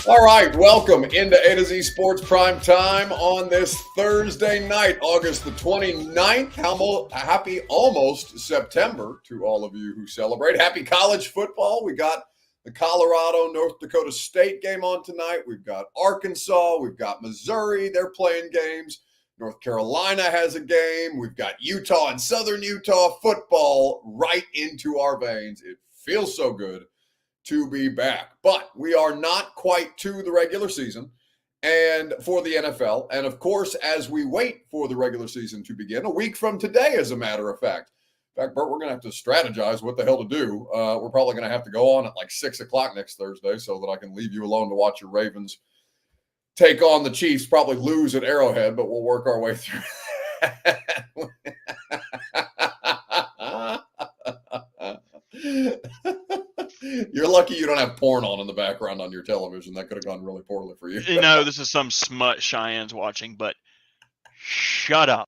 All right, welcome into A to Z Sports Prime Time on this Thursday night, August the 29th. Happy almost September to all of you who celebrate. Happy college football. We got the Colorado-North Dakota State game on tonight. We've got Arkansas. We've got Missouri. They're playing games. North Carolina has a game. We've got Utah and Southern Utah football right into our veins. It feels so good to be back. But we are not quite to the regular season and for the NFL. And of course, as we wait for the regular season to begin, a week from today, as a matter of fact. In fact, Bert, we're going to have to strategize what the hell to do. We're probably going to have to go on at like 6 o'clock next Thursday so that I can leave you alone to watch your Ravens take on the Chiefs, probably lose at Arrowhead, but we'll work our way through You're lucky you don't have porn on in the background on your television. That could have gone really poorly for you. You know, this is some smut Cheyenne's watching, but shut up.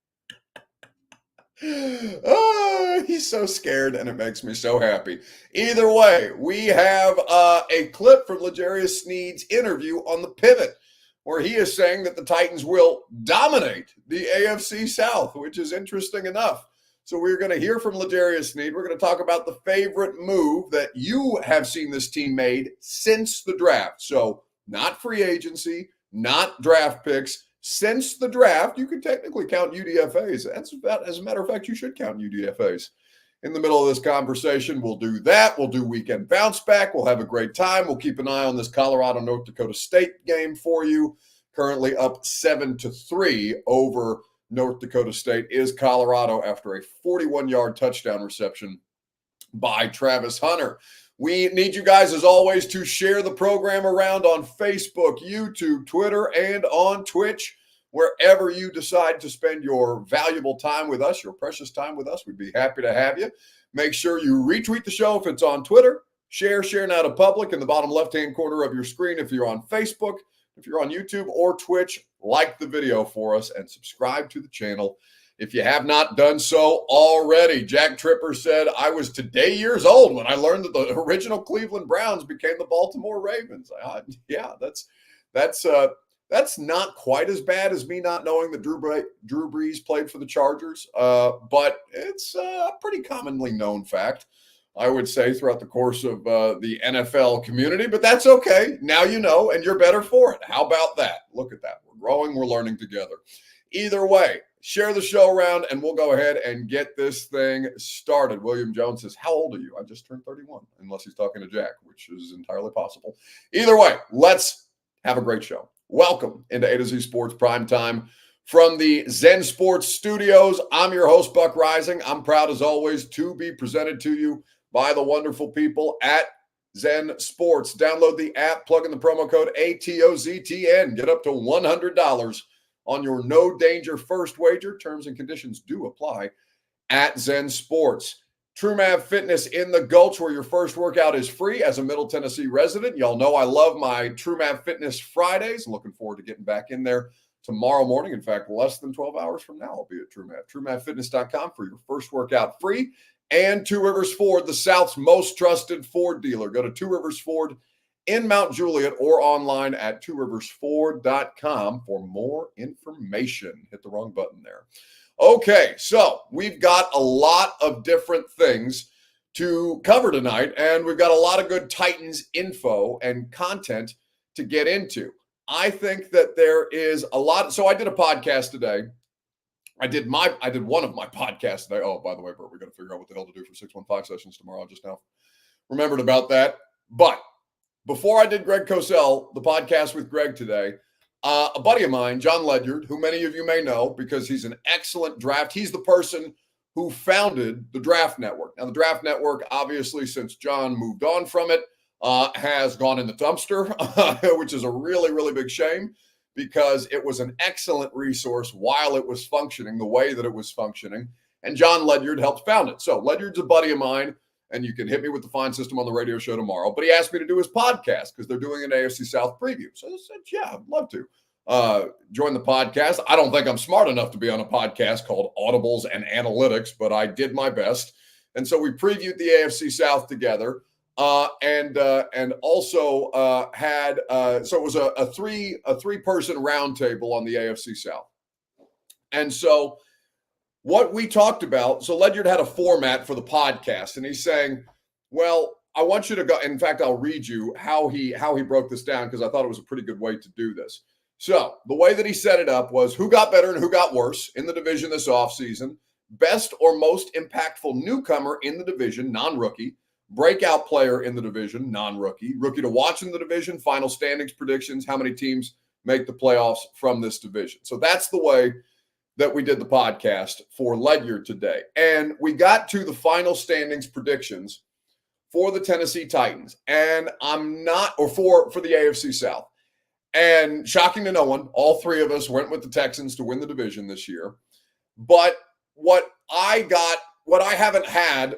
Oh, he's so scared, and it makes me so happy. Either way, we have a clip from L'Jarius Sneed's interview on The Pivot, where he is saying that the Titans will dominate the AFC South, which is interesting enough. So we're going to hear from L'Jarius Sneed. We're going to talk about the favorite move that you have seen this team made since the draft. So not free agency, not draft picks. Since the draft, you could technically count UDFAs. As a matter of fact, you should count UDFAs. In the middle of this conversation, we'll do that. We'll do weekend bounce back. We'll have a great time. We'll keep an eye on this Colorado-North Dakota State game for you. Currently up 7-3 over North Dakota State is Colorado after a 41-yard touchdown reception by Travis Hunter. We need you guys, as always, to share the program around on Facebook, YouTube, Twitter, and on Twitch. Wherever you decide to spend your valuable time with us, your precious time with us, we'd be happy to have you. Make sure you retweet the show if it's on Twitter. Share now to public in the bottom left-hand corner of your screen if you're on Facebook. If you're on YouTube or Twitch, like the video for us and subscribe to the channel if you have not done so already. Jack Tripper said, I was today years old when I learned that the original Cleveland Browns became the Baltimore Ravens. Yeah, that's not quite as bad as me not knowing that Drew Brees played for the Chargers, but it's a pretty commonly known fact, I would say, throughout the course of the NFL community, but that's okay. Now you know, and you're better for it. How about that? Look at that. We're growing, we're learning together. Either way, share the show around, and we'll go ahead and get this thing started. William Jones says, how old are you? I just turned 31, unless he's talking to Jack, which is entirely possible. Either way, let's have a great show. Welcome into A to Z Sports Prime Time from the Zen Sports Studios. I'm your host, Buck Rising. I'm proud, as always, to be presented to you by the wonderful people at Zen Sports. Download the app, plug in the promo code ATOZTN. Get up to $100 on your no danger first wager. Terms and conditions do apply at Zen Sports. TrueMav Fitness in the Gulch, where your first workout is free. As a Middle Tennessee resident, y'all know I love my TrueMav Fitness Fridays. I'm looking forward to getting back in there tomorrow morning. In fact, less than 12 hours from now, I'll be at TrueMav. TrueMavFitness.com for your first workout free. And Two Rivers Ford, the South's most trusted Ford dealer. Go to Two Rivers Ford in Mount Juliet or online at tworiversford.com for more information. Hit the wrong button there. Okay, so we've got a lot of different things to cover tonight, and we've got a lot of good Titans info and content to get into. I think that there is a lot. So I did a podcast today. I did one of my podcasts today. Oh, by the way, Bert, we got to figure out what the hell to do for 615 sessions tomorrow. I just now remembered about that. But before I did Greg Cosell, the podcast with Greg today, a buddy of mine, John Ledyard, who many of you may know because he's an excellent draft. He's the person who founded the Draft Network. Now, the Draft Network, obviously, since John moved on from it, has gone in the dumpster, which is a really, really big shame, because it was an excellent resource while it was functioning the way that it was functioning. And John Ledyard helped found it. So Ledyard's a buddy of mine, and you can hit me with the fine system on the radio show tomorrow. But he asked me to do his podcast because they're doing an AFC South preview. So I said, yeah, I'd love to join the podcast. I don't think I'm smart enough to be on a podcast called Audibles and Analytics, but I did my best. And so we previewed the AFC South together. and also had so it was a three-person roundtable on the AFC South. And so what we talked about, so Ledyard had a format for the podcast, and he's saying, well, I want you to go. In fact, I'll read you how he broke this down because I thought it was a pretty good way to do this. So the way that he set it up was who got better and who got worse in the division this offseason, best or most impactful newcomer in the division, non-rookie, breakout player in the division, non-rookie, rookie to watch in the division, final standings predictions, how many teams make the playoffs from this division. So that's the way that we did the podcast for Ledyard today. And we got to the final standings predictions for the Tennessee Titans. And I'm not, or for the AFC South. And shocking to no one, all three of us went with the Texans to win the division this year. But what I haven't had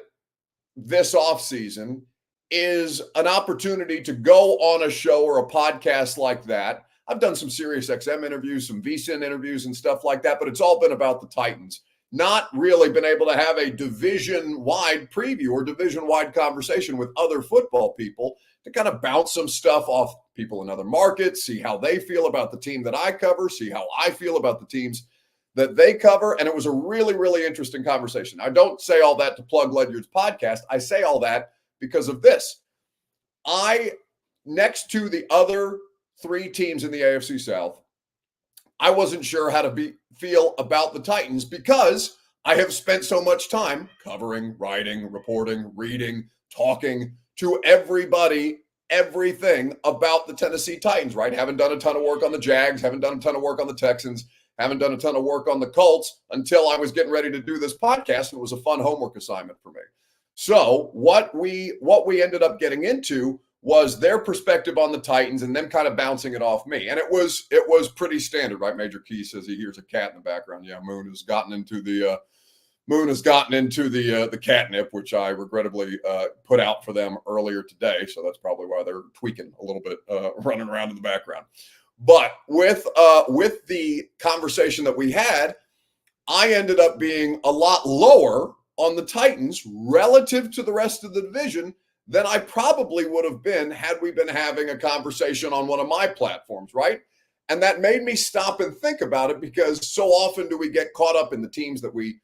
this offseason is an opportunity to go on a show or a podcast like that. I've done some Sirius XM interviews, some VSiN interviews and stuff like that, but it's all been about the Titans. Not really been able to have a division-wide preview or division-wide conversation with other football people to kind of bounce some stuff off people in other markets, see how they feel about the team that I cover, see how I feel about the teams that they cover. And it was a really, really interesting conversation. I don't say all that to plug Ledyard's podcast. I say all that because of this. Next to the other three teams in the AFC South, I wasn't sure how to feel about the Titans because I have spent so much time covering, writing, reporting, reading, talking to everybody, everything about the Tennessee Titans, right? Haven't done a ton of work on the Jags, haven't done a ton of work on the Texans, haven't done a ton of work on the Colts until I was getting ready to do this podcast. And it was a fun homework assignment for me. So what we ended up getting into was their perspective on the Titans and them kind of bouncing it off me. And it was pretty standard, right? Major Key says he hears a cat in the background. Yeah, Moon has gotten into the catnip, which I regrettably put out for them earlier today. So that's probably why they're tweaking a little bit, running around in the background. But with the conversation that we had, I ended up being a lot lower on the Titans relative to the rest of the division than I probably would have been had we been having a conversation on one of my platforms, right? And that made me stop and think about it because so often do we get caught up in the teams that we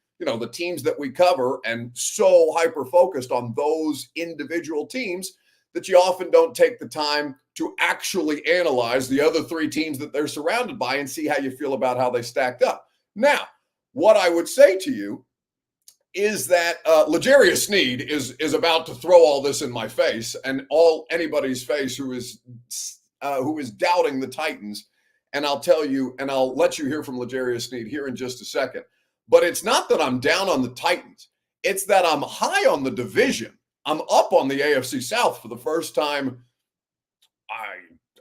cover and so hyper-focused on those individual teams that you often don't take the time to actually analyze the other three teams that they're surrounded by and see how you feel about how they stacked up. Now, what I would say to you is that L'Jarius Sneed is about to throw all this in my face and anybody's face who is doubting the Titans. And I'll tell you, and I'll let you hear from L'Jarius Sneed here in just a second. But it's not that I'm down on the Titans. It's that I'm high on the division. I'm up on the AFC South for the first time,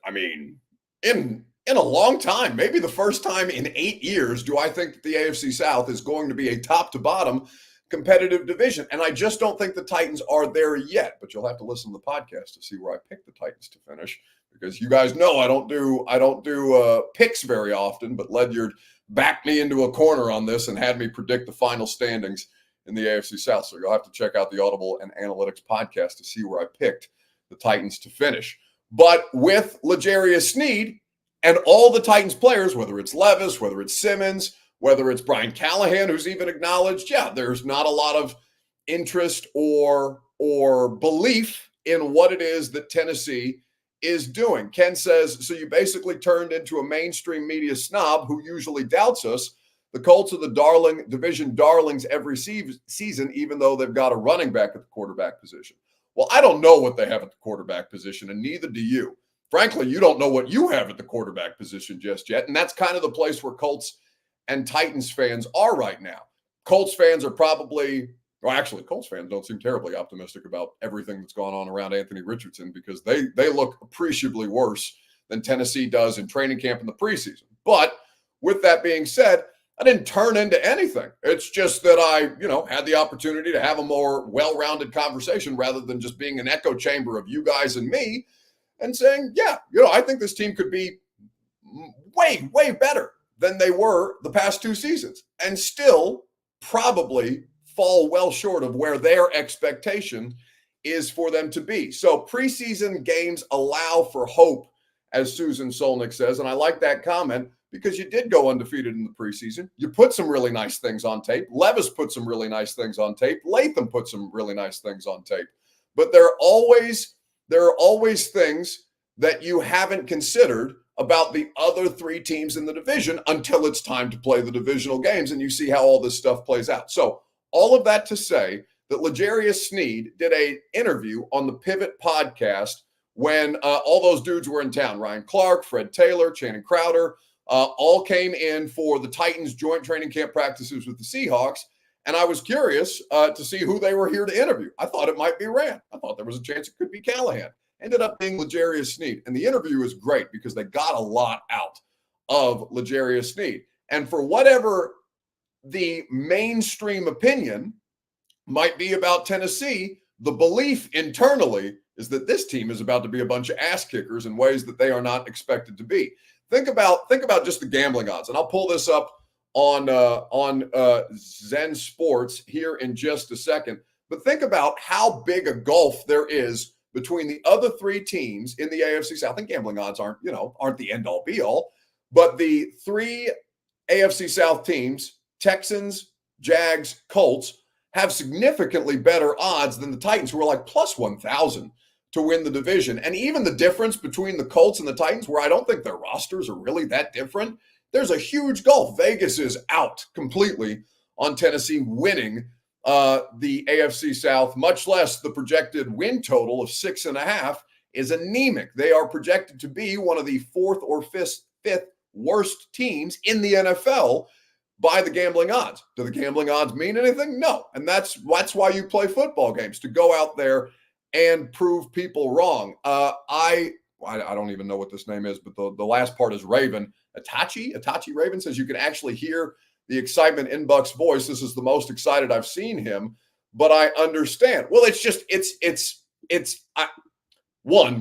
I mean, in a long time, maybe the first time in 8 years, do I think that the AFC South is going to be a top to bottom competitive division. And I just don't think the Titans are there yet, but you'll have to listen to the podcast to see where I pick the Titans to finish, because you guys know I don't do picks very often, but Ledyard backed me into a corner on this and had me predict the final standings in the AFC South. So you'll have to check out the Audible and Analytics podcast to see where I picked the Titans to finish. But with L'Jarius Sneed and all the Titans players, whether it's Levis, whether it's Simmons, whether it's Brian Callahan, who's even acknowledged, there's not a lot of interest or belief in what it is that Tennessee is doing. Ken says, so you basically turned into a mainstream media snob who usually doubts us. The Colts are the division darlings every season, even though they've got a running back at the quarterback position. Well, I don't know what they have at the quarterback position, and neither do you. Frankly, you don't know what you have at the quarterback position just yet, and that's kind of the place where Colts and Titans fans are right now. Colts fans are probably, actually, Colts fans don't seem terribly optimistic about everything that's gone on around Anthony Richardson because they look appreciably worse than Tennessee does in training camp in the preseason. But with that being said, I didn't turn into anything. It's just that I, had the opportunity to have a more well-rounded conversation rather than just being an echo chamber of you guys and me and saying, I think this team could be way, way better than they were the past two seasons and still probably fall well short of where their expectation is for them to be. So preseason games allow for hope, as Susan Solnick says. And I like that comment because you did go undefeated in the preseason. You put some really nice things on tape. Levis put some really nice things on tape. Latham put some really nice things on tape. But there are always things that you haven't considered about the other three teams in the division until it's time to play the divisional games and you see how all this stuff plays out. So all of that to say that L'Jarius Sneed did an interview on the Pivot podcast when all those dudes were in town. Ryan Clark, Fred Taylor, Channing Crowder, all came in for the Titans joint training camp practices with the Seahawks. And I was curious to see who they were here to interview. I thought it might be Rand. I thought there was a chance it could be Callahan. Ended up being L'Jarius Sneed. And the interview was great because they got a lot out of L'Jarius Sneed. And for whatever the mainstream opinion might be about Tennessee, the belief internally is that this team is about to be a bunch of ass kickers in ways that they are not expected to be. Think about just the gambling odds. And I'll pull this up on Zen Sports here in just a second. But think about how big a gulf there is between the other three teams in the AFC South. And gambling odds aren't the end all be all, but the three AFC South teams, Texans, Jags, Colts, have significantly better odds than the Titans, who are like plus 1,000 to win the division. And even the difference between the Colts and the Titans, where I don't think their rosters are really that different, there's a huge gulf. Vegas is out completely on Tennessee winning the AFC South, much less the projected win total of 6.5 is anemic. They are projected to be one of the fourth or fifth worst teams in the NFL by the gambling odds. Do the gambling odds mean anything? No. And that's why you play football games, to go out there and prove people wrong. I don't even know what this name is, but the last part is Raven. Itachi Raven says you can actually hear the excitement in Buck's voice. This is the most excited I've seen him, but I understand. Well,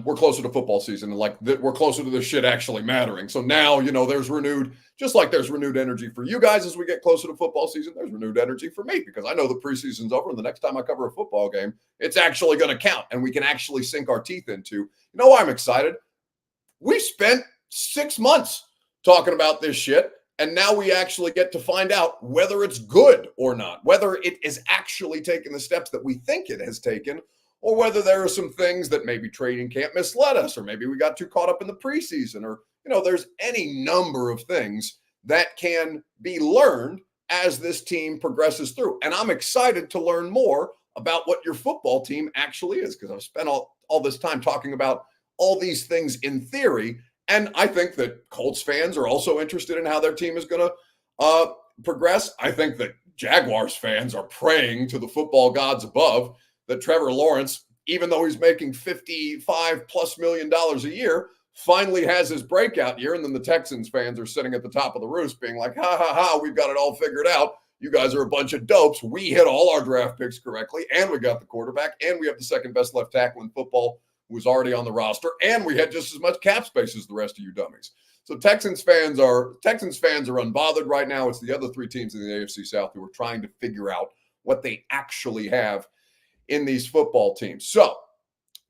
we're closer to football season, and we're closer to this shit actually mattering. So now, there's renewed, just like there's renewed energy for you guys as we get closer to football season, there's renewed energy for me because I know the preseason's over and the next time I cover a football game, it's actually going to count and we can actually sink our teeth into. Why I'm excited? We spent 6 months talking about this shit. And now we actually get to find out whether it's good or not, whether it is actually taking the steps that we think it has taken, or whether there are some things that maybe training camp misled us, or maybe we got too caught up in the preseason, or, there's any number of things that can be learned as this team progresses through. And I'm excited to learn more about what your football team actually is, because I've spent all this time talking about all these things in theory. And I think that Colts fans are also interested in how their team is going to progress. I think that Jaguars fans are praying to the football gods above that Trevor Lawrence, even though he's making $55+ million a year, finally has his breakout year. And then the Texans fans are sitting at the top of the roost being like, ha, ha, ha, we've got it all figured out. You guys are a bunch of dopes. We hit all our draft picks correctly, and we got the quarterback, and we have the second best left tackle in football who was already on the roster, and we had just as much cap space as the rest of you dummies. So Texans fans are unbothered right now. It's the other three teams in the AFC South who are trying to figure out what they actually have in these football teams. So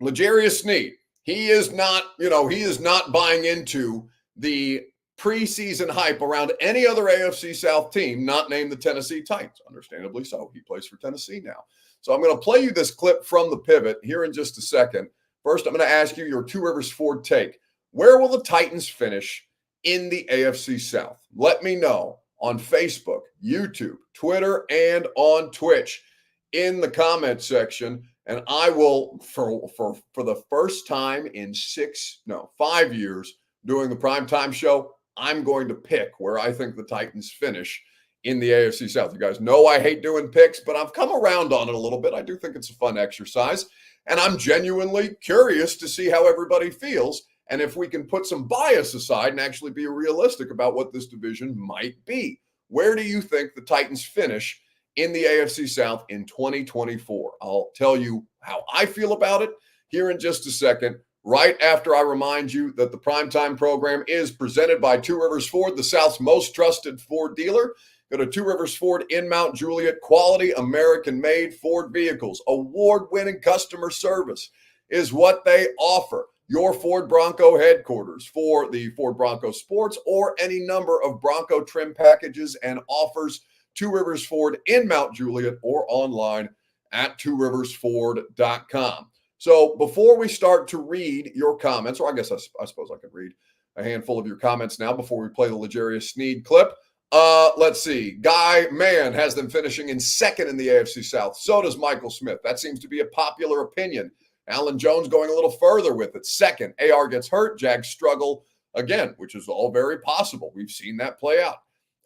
L'Jarius Sneed, he is not buying into the preseason hype around any other AFC South team, not named the Tennessee Titans. Understandably so. He plays for Tennessee now. So I'm going to play you this clip from the Pivot here in just a second. First, I'm going to ask you your Two Rivers Ford take. Where will the Titans finish in the AFC South? Let me know on Facebook, YouTube, Twitter, and on Twitch in the comment section. And I will, for the first time in 5 years doing the primetime show, I'm going to pick where I think the Titans finish in the AFC South. You guys know I hate doing picks, but I've come around on it a little bit. I do think it's a fun exercise. And I'm genuinely curious to see how everybody feels and if we can put some bias aside and actually be realistic about what this division might be. Where do you think the Titans finish in the AFC South in 2024? I'll tell you how I feel about it here in just a second, right after I remind you that the Primetime program is presented by Two Rivers Ford, the South's most trusted Ford dealer. Go to Two Rivers Ford in Mount Juliet. Quality American-made Ford vehicles. Award-winning customer service is what they offer. Your Ford Bronco headquarters for the Ford Bronco Sports or any number of Bronco trim packages and offers. Two Rivers Ford in Mount Juliet or online at tworiversford.com. So before we start to read your comments, or I guess I suppose I could read a handful of your comments now before we play the L'Jarius Sneed clip. Let's see. Guy Mann has them finishing in second in the AFC South. So does Michael Smith. That seems to be a popular opinion. Alan Jones going a little further with it. Second, AR gets hurt. Jags struggle again, which is all very possible. We've seen that play out.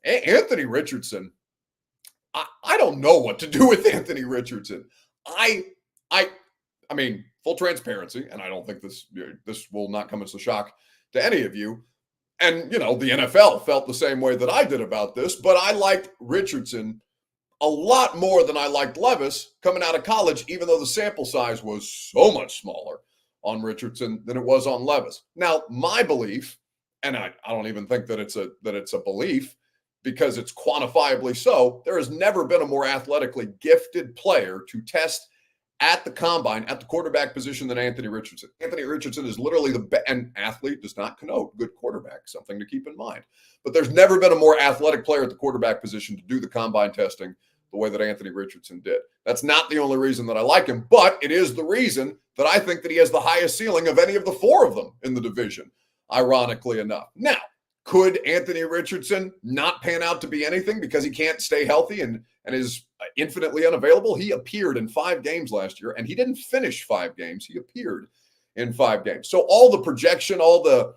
Anthony Richardson, I don't know what to do with Anthony Richardson. I mean, full transparency, and I don't think this will not come as a shock to any of you. And, the NFL felt the same way that I did about this, but I liked Richardson a lot more than I liked Levis coming out of college, even though the sample size was so much smaller on Richardson than it was on Levis. Now, my belief, and I don't even think that it's a belief because it's quantifiably so, there has never been a more athletically gifted player to test at the combine, at the quarterback position than Anthony Richardson. Anthony Richardson is literally and athlete does not connote good quarterback, something to keep in mind. But there's never been a more athletic player at the quarterback position to do the combine testing the way that Anthony Richardson did. That's not the only reason that I like him, but it is the reason that I think that he has the highest ceiling of any of the four of them in the division, ironically enough. Now, could Anthony Richardson not pan out to be anything because he can't stay healthy and is infinitely unavailable? He appeared in 5 games last year, and he didn't finish 5 games. He appeared in 5 games. So all the projection, all the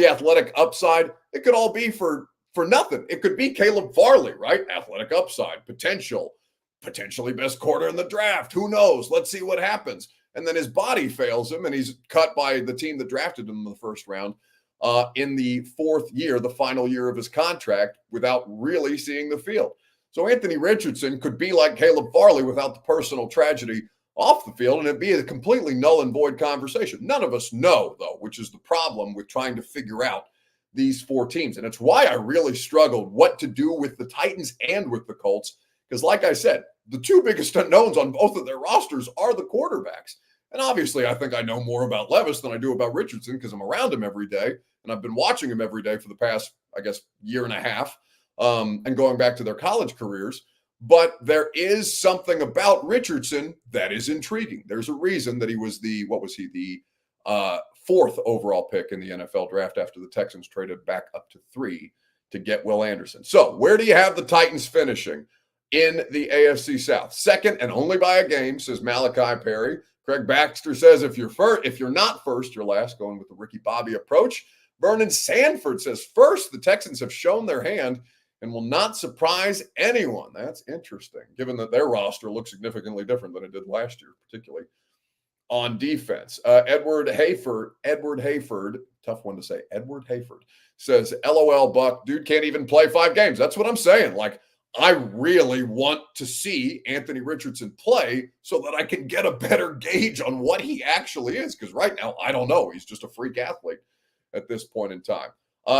athletic upside, it could all be for nothing. It could be Caleb Farley, right? Athletic upside, potentially best quarter in the draft. Who knows? Let's see what happens. And then his body fails him, and he's cut by the team that drafted him in the first round in the 4th year, the final year of his contract, without really seeing the field. So Anthony Richardson could be like Caleb Farley without the personal tragedy off the field, and it'd be a completely null and void conversation. None of us know, though, which is the problem with trying to figure out these 4 teams. And it's why I really struggled what to do with the Titans and with the Colts, because like I said, the 2 biggest unknowns on both of their rosters are the quarterbacks. And obviously, I think I know more about Levis than I do about Richardson because I'm around him every day, and I've been watching him every day for the past, I guess, year and a half, and going back to their college careers. But there is something about Richardson that is intriguing. There's a reason that he was the 4th overall pick in the NFL draft after the Texans traded back up to 3 to get Will Anderson. So where do you have the Titans finishing in the AFC South? Second and only by a game, says Malachi Perry. Craig Baxter says if you're not first, you're last, going with the Ricky Bobby approach. Vernon Sanford says first, the Texans have shown their hand and will not surprise anyone. That's interesting, given that their roster looks significantly different than it did last year, particularly on defense. Edward Hayford, tough one to say, Edward Hayford says, LOL, Buck, dude can't even play 5 games. That's what I'm saying. Like, I really want to see Anthony Richardson play so that I can get a better gauge on what he actually is, because right now, I don't know. He's just a freak athlete at this point in time.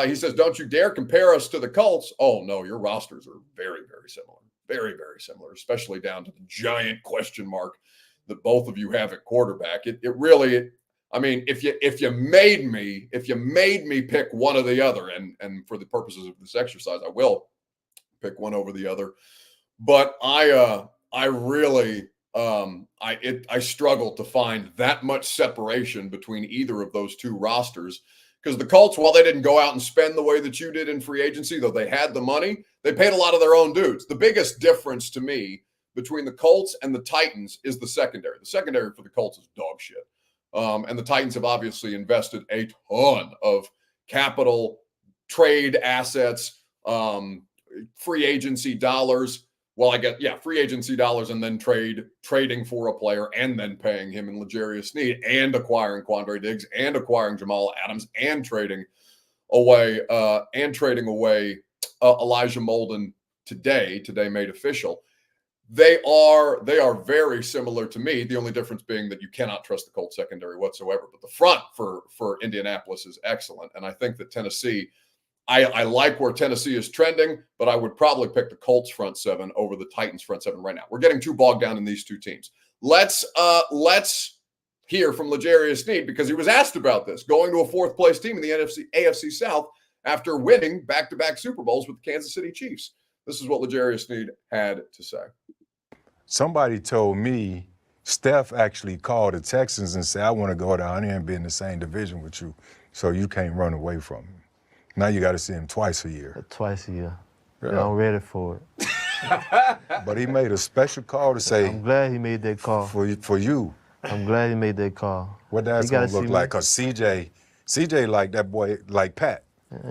He says, don't you dare compare us to the Colts. Oh, no, your rosters are very, very similar. Very, very similar, especially down to the giant question mark that both of you have at quarterback. It really, I mean, if you made me pick one or the other, and for the purposes of this exercise, I will pick one over the other. But I really I struggled to find that much separation between either of those 2 rosters. Because the Colts, while they didn't go out and spend the way that you did in free agency, though they had the money, they paid a lot of their own dudes. The biggest difference to me between the Colts and the Titans is the secondary. The secondary for the Colts is dog shit. And the Titans have obviously invested a ton of capital, trade assets, free agency dollars. Well, I get, free agency dollars and then trading for a player and then paying him in L'Jarius Sneed and acquiring Quandre Diggs and acquiring Jamal Adams and trading away Elijah Molden today made official. They are very similar to me. The only difference being that you cannot trust the Colts secondary whatsoever. But the front for Indianapolis is excellent. And I think that Tennessee I like where Tennessee is trending, but I would probably pick the Colts front seven over the Titans front seven right now. We're getting too bogged down in these two teams. Let's hear from L'Jarius Sneed, because he was asked about this, going to a fourth place team in the AFC South after winning back-to-back Super Bowls with the Kansas City Chiefs. This is what L'Jarius Sneed had to say. Somebody told me Steph actually called the Texans and said, I want to go down there and be in the same division with you, so you can't run away from him. Now you got to see him twice a year. Twice a year. Yeah. I'm ready for it. But he made a special call to say, I'm glad he made that call. For you. I'm glad he made that call. What that's going to look like, because CJ like that boy, like Pat.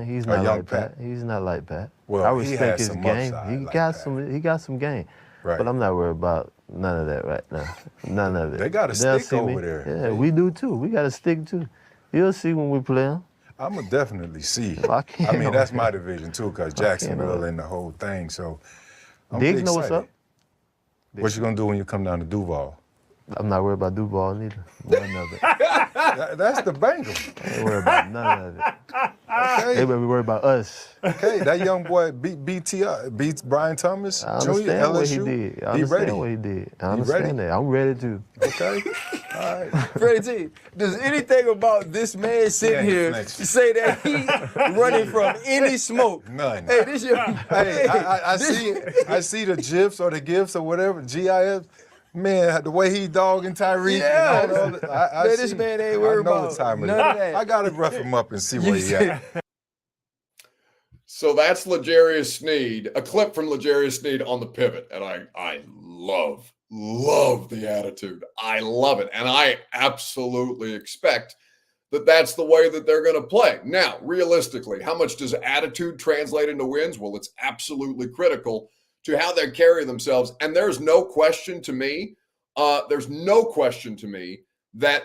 He's not like Pat. He's not like Pat. Well, I respect his game. He got some game. Right. But I'm not worried about none of that right now. None of it. They got a stick over there. Yeah, we do too. We got a stick too. You'll see when we play him. I'm going to definitely see. I mean, that's my division too, because Jacksonville and the whole thing. So I'm Diggs know what's up. What you going to do when you come down to Duval? I'm not worried about Duval neither. None of it. That's the Bengals. I ain't worried about none of it. Okay. They better be worried about us. Okay, that young boy beats Brian Thomas Jr. I understand what he LSU. did. I understand what he did. I understand that. I'm ready too. Okay. All right. Freddie T, does anything about this man sitting here say that he running from any smoke? None. Hey, this your. Hey, I see the GIFs or the GIFs or whatever, GIFs. Man, the way he dogging Tyreek. Yeah. Man, this man ain't worried about none of that. I got to rough him up and see where he at. So that's L'Jarius Sneed, a clip from L'Jarius Sneed on the pivot. And I love the attitude. I love it. And I absolutely expect that that's the way that they're going to play. Now, realistically, how much does attitude translate into wins? Well, it's absolutely critical to how they carry themselves. And there's no question to me, that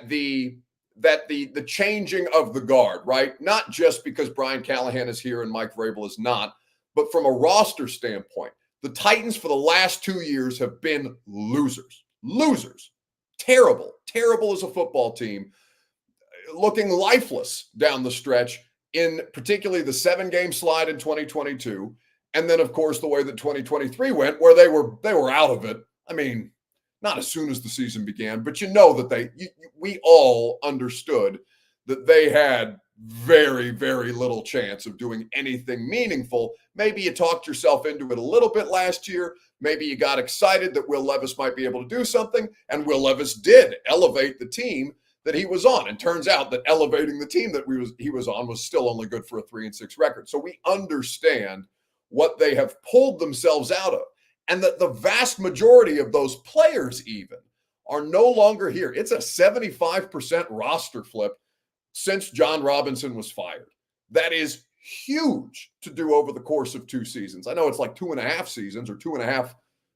the changing of the guard, right? Not just because Brian Callahan is here and Mike Vrabel is not, but from a roster standpoint, the Titans for the last 2 years have been losers. Terrible as a football team, looking lifeless down the stretch, in particularly the 7-game slide in 2022. And then, of course, the way that 2023 went, where they were out of it. I mean, not as soon as the season began, but you know that we all understood that they had very, very little chance of doing anything meaningful. Maybe you talked yourself into it a little bit last year. Maybe you got excited that Will Levis might be able to do something, and Will Levis did elevate the team that he was on. And turns out that elevating the team that he was on was still only good for a 3-6 record. So we understand what they have pulled themselves out of, and that the vast majority of those players even are no longer here. It's a 75% roster flip since John Robinson was fired. That is huge to do over the course of 2 seasons. I know it's like 2.5 seasons or 2.5.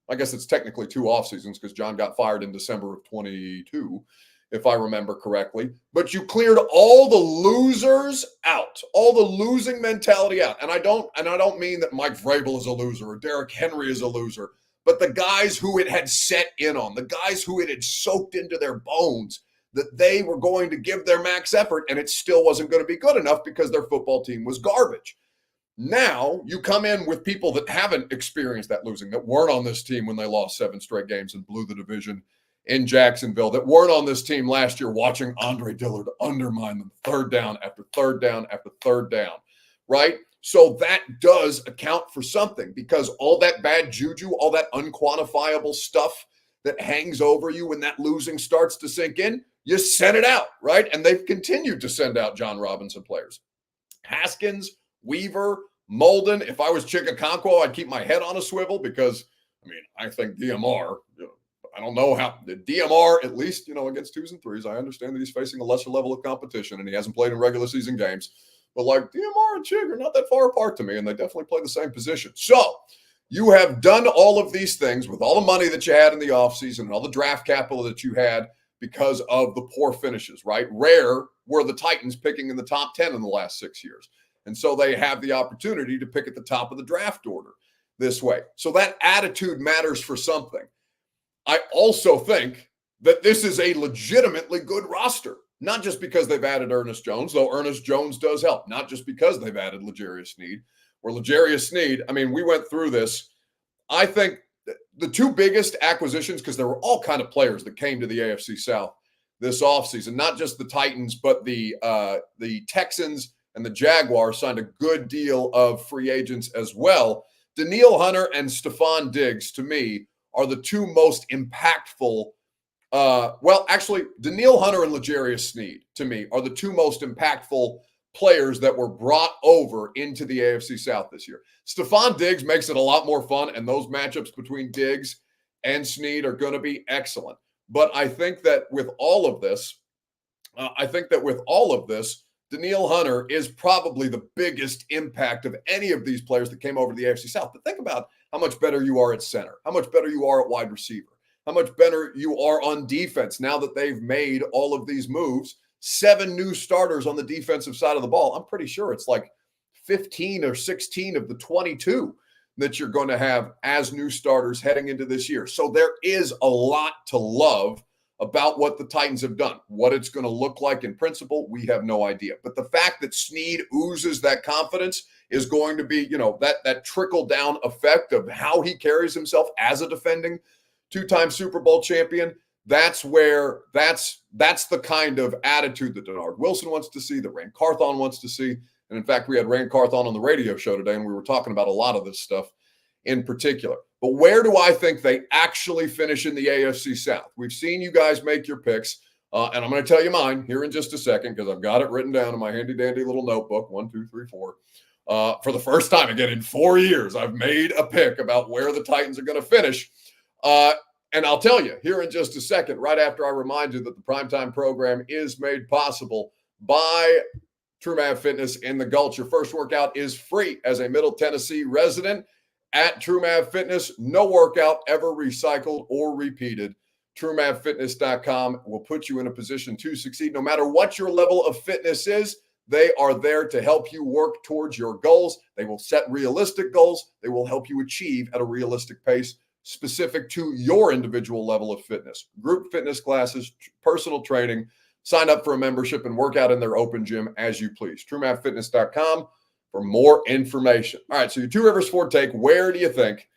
I guess it's technically 2 off seasons because John got fired in December of 22, if I remember correctly. But you cleared all the losers out, all the losing mentality out. And I don't mean that Mike Vrabel is a loser or Derrick Henry is a loser, but the guys who it had set in on, the guys who it had soaked into their bones, that they were going to give their max effort, and it still wasn't going to be good enough because their football team was garbage. Now you come in with people that haven't experienced that losing, that weren't on this team when they lost 7 straight games and blew the division in Jacksonville, that weren't on this team last year watching Andre Dillard undermine them third down after third down after third down, right? So that does account for something, because all that bad juju, all that unquantifiable stuff that hangs over you when that losing starts to sink in, you send it out, right? And they've continued to send out John Robinson players. Haskins, Weaver, Molden. If I was Chigakonkwo, I'd keep my head on a swivel because, I think DMR, I don't know how the DMR, at least, against 2s and 3s. I understand that he's facing a lesser level of competition and he hasn't played in regular season games. But like DMR and Chig are not that far apart to me, and they definitely play the same position. So you have done all of these things with all the money that you had in the offseason and all the draft capital that you had because of the poor finishes, right? Rare were the Titans picking in the top 10 in the last 6 years. And so they have the opportunity to pick at the top of the draft order this way. So that attitude matters for something. I also think that this is a legitimately good roster. not just because they've added Ernest Jones, though Ernest Jones does help, not just because they've added L'Jarius Sneed, where L'Jarius Sneed, I mean, we went through this. I think the two biggest acquisitions, because there were all kind of players that came to the AFC South this offseason, not just the Titans, but the Texans and the Jaguars signed a good deal of free agents as well. Danielle Hunter and Stephon Diggs, to me, are the two most impactful. Actually, Danielle Hunter and L'Jarius Sneed, to me, are the two most impactful players that were brought over into the AFC South this year. Stephon Diggs makes it a lot more fun, and those matchups between Diggs and Sneed are going to be excellent. But I think that with all of this, Danielle Hunter is probably the biggest impact of any of these players that came over to the AFC South. But think about how much better you are at center, how much better you are at wide receiver, how much better you are on defense now that they've made all of these moves. 7 new starters on the defensive side of the ball. I'm pretty sure it's like 15 or 16 of the 22 that you're going to have as new starters heading into this year. So there is a lot to love about what the Titans have done. What it's going to look like in principle, we have no idea. But the fact that Sneed oozes that confidence is going to be, that trickle-down effect of how he carries himself as a defending 2-time Super Bowl champion. That's the kind of attitude that Denard Wilson wants to see, that Rand Carthon wants to see. And in fact, we had Rand Carthon on the radio show today, and we were talking about a lot of this stuff in particular. But where do I think they actually finish in the AFC South? We've seen you guys make your picks, and I'm going to tell you mine here in just a second because I've got it written down in my handy-dandy little notebook, 1, 2, 3, 4. For the first time, again, in 4 years, I've made a pick about where the Titans are going to finish. And I'll tell you here in just a second, right after I remind you that the Primetime program is made possible by TrueMav Fitness in the Gulch. Your first workout is free as a Middle Tennessee resident at TrueMav Fitness. No workout ever recycled or repeated. TrueMavFitness.com will put you in a position to succeed. No matter what your level of fitness is, they are there to help you work towards your goals. They will set realistic goals. They will help you achieve at a realistic pace specific to your individual level of fitness. Group fitness classes, personal training. Sign up for a membership and work out in their open gym as you please. TrueMavFitness.com for more information. All right, so your Two Rivers Ford take, where do you think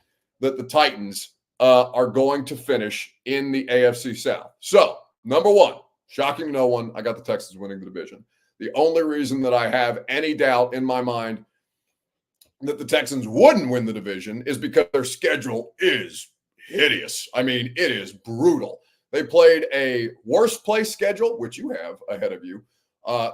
that the Titans are going to finish in the AFC South? So, number one, shocking no one, I got the Texans winning the division. The only reason that I have any doubt in my mind that the Texans wouldn't win the division is because their schedule is hideous. I mean, it is brutal. They played a worst place schedule, which you have ahead of you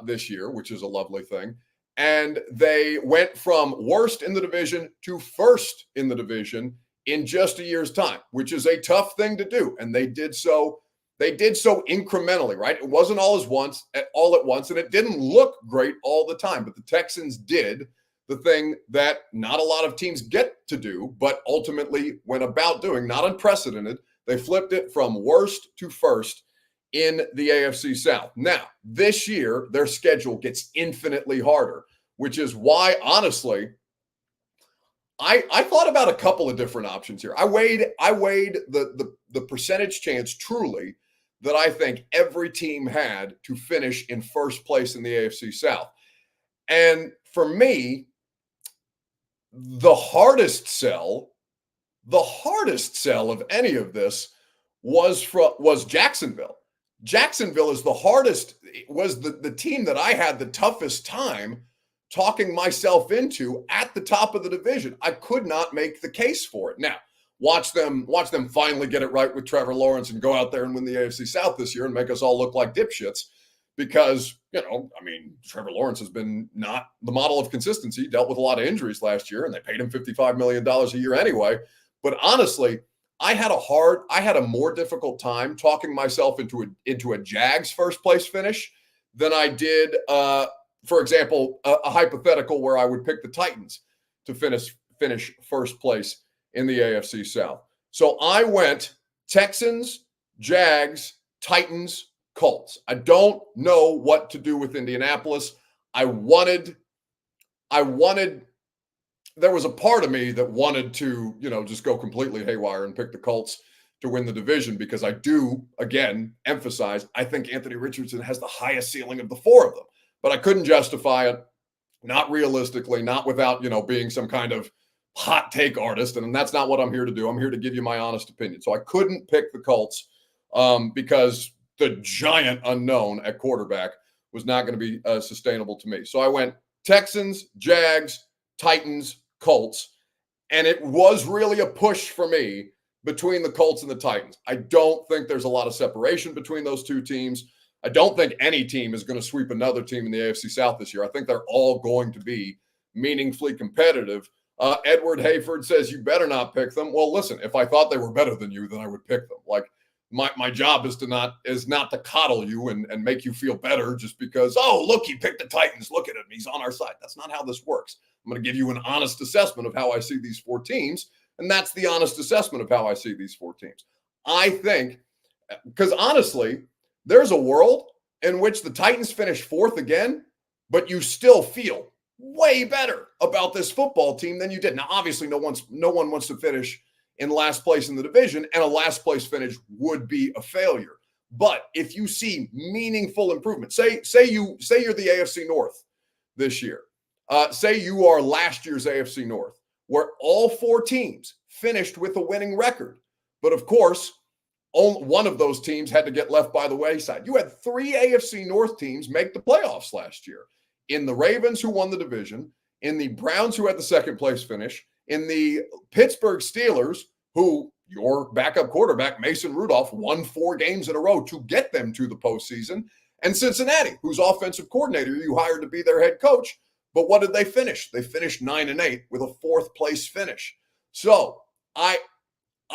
this year, which is a lovely thing. And they went from worst in the division to first in the division in just a year's time, which is a tough thing to do. And they did so incrementally, right? It wasn't all at once, and it didn't look great all the time. But the Texans did the thing that not a lot of teams get to do, but ultimately went about doing, not unprecedented. They flipped it from worst to first in the AFC South. Now, this year, their schedule gets infinitely harder, which is why, honestly, I thought about a couple of different options here. I weighed the percentage chance truly that I think every team had to finish in first place in the AFC South. And for me, the hardest sell of any of this was Jacksonville. Jacksonville is was the team that I had the toughest time talking myself into at the top of the division. I could not make the case for it. Now, watch them finally get it right with Trevor Lawrence and go out there and win the AFC South this year and make us all look like dipshits because, Trevor Lawrence has been not the model of consistency, dealt with a lot of injuries last year, and they paid him $55 million a year anyway. But honestly, I had a more difficult time talking myself into a Jags first place finish than I did, for example, a hypothetical where I would pick the Titans to finish first place in the AFC South. So I went Texans, Jags, Titans, Colts. I don't know what to do with Indianapolis. There was a part of me that wanted to, just go completely haywire and pick the Colts to win the division, because I do, again, emphasize, I think Anthony Richardson has the highest ceiling of the four of them. But I couldn't justify it, not realistically, not without, being some kind of hot take artist. And that's not what I'm here to do. I'm here to give you my honest opinion. So I couldn't pick the Colts because the giant unknown at quarterback was not going to be sustainable to me. So I went Texans, Jags, Titans, Colts. And it was really a push for me between the Colts and the Titans. I don't think there's a lot of separation between those two teams. I don't think any team is going to sweep another team in the AFC South this year. I think they're all going to be meaningfully competitive. Edward Hayford says you better not pick them. Well, listen, if I thought they were better than you, then I would pick them. Like my job is not to coddle you and make you feel better just because, oh, look, he picked the Titans. Look at him. He's on our side. That's not how this works. I'm going to give you an honest assessment of how I see these four teams. And that's the honest assessment of how I see these four teams. I think, because honestly, there's a world in which the Titans finish fourth again, but you still feel way better about this football team than you did. Now, obviously, no one wants to finish in last place in the division, and a last place finish would be a failure. But if you see meaningful improvement, say you're the AFC North this year, say you are last year's AFC North, where all four teams finished with a winning record, but of course, only one of those teams had to get left by the wayside. You had three AFC North teams make the playoffs last year. In the Ravens, who won the division, in the Browns, who had the second place finish, in the Pittsburgh Steelers, who your backup quarterback, Mason Rudolph, won 4 games in a row to get them to the postseason, and Cincinnati, whose offensive coordinator you hired to be their head coach. But what did they finish? They finished 9-8 with a 4th place finish. So I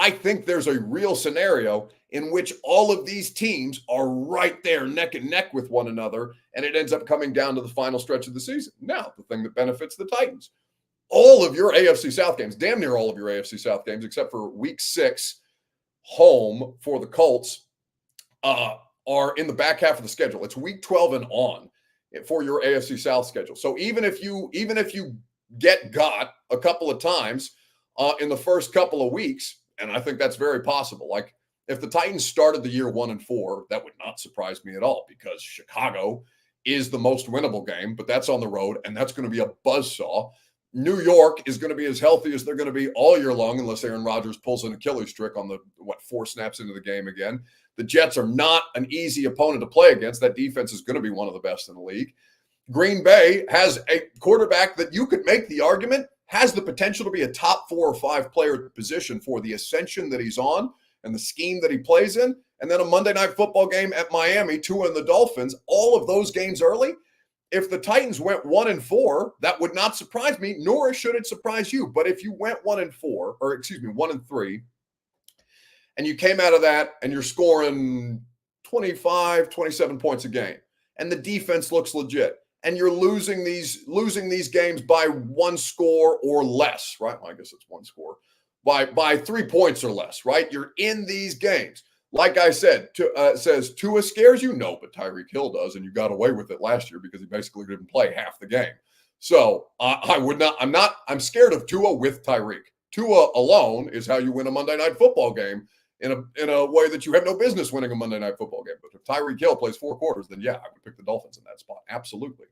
think there's a real scenario in which all of these teams are right there neck and neck with one another, and it ends up coming down to the final stretch of the season. Now, the thing that benefits the Titans, all of your AFC South games, damn near all of your AFC South games, except for week 6 home for the Colts, are in the back half of the schedule. It's week 12 and on for your AFC South schedule. So even if you get got a couple of times in the first couple of weeks, and I think that's very possible. Like if the Titans started the year 1-4, that would not surprise me at all, because Chicago is the most winnable game, but that's on the road, and that's going to be a buzzsaw. New York is going to be as healthy as they're going to be all year long, unless Aaron Rodgers pulls an Achilles trick on 4 snaps into the game again. The Jets are not an easy opponent to play against. That defense is going to be one of the best in the league. Green Bay has a quarterback that you could make the argument has the potential to be a top 4 or 5 player position for the ascension that he's on and the scheme that he plays in. And then a Monday Night Football game at Miami, Tua and the Dolphins, all of those games early. If the Titans went 1-4, that would not surprise me, nor should it surprise you. But if you went 1-3, and you came out of that and you're scoring 25, 27 points a game, and the defense looks legit, and you're losing these games by 1 score or less, right? Well, I guess it's 1 score, by 3 points or less, right? You're in these games. Like I said, says Tua scares you? No, but Tyreek Hill does, and you got away with it last year because he basically didn't play half the game. So I'm scared of Tua with Tyreek. Tua alone is how you win a Monday Night Football game in a way that you have no business winning a Monday Night Football game. But if Tyreek Hill plays 4 quarters, then yeah, I would pick the Dolphins in that spot. Absolutely.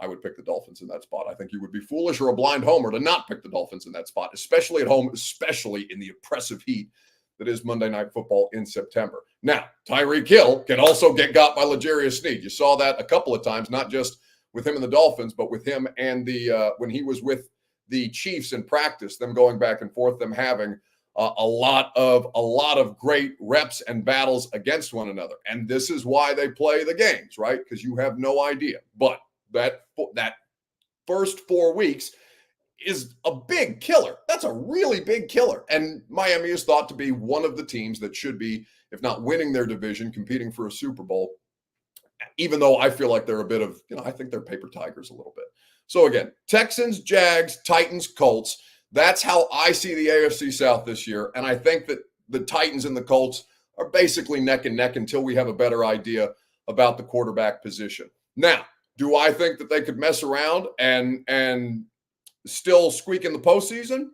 I would pick the Dolphins in that spot. I think you would be foolish or a blind homer to not pick the Dolphins in that spot, especially at home, especially in the oppressive heat that is Monday Night Football in September. Now, Tyreek Hill can also get got by L'Jarius Sneed. You saw that a couple of times, not just with him and the Dolphins, but with him and when he was with the Chiefs in practice, them going back and forth, them having a lot of great reps and battles against one another. And this is why they play the games, right? Because you have no idea. But that first 4 weeks is a big killer. That's a really big killer. And Miami is thought to be one of the teams that should be, if not winning their division, competing for a Super Bowl, even though I feel like they're a bit of, I think they're paper tigers a little bit. So again, Texans, Jags, Titans, Colts. That's how I see the AFC South this year. And I think that the Titans and the Colts are basically neck and neck until we have a better idea about the quarterback position. Now, do I think that they could mess around and still squeak in the postseason?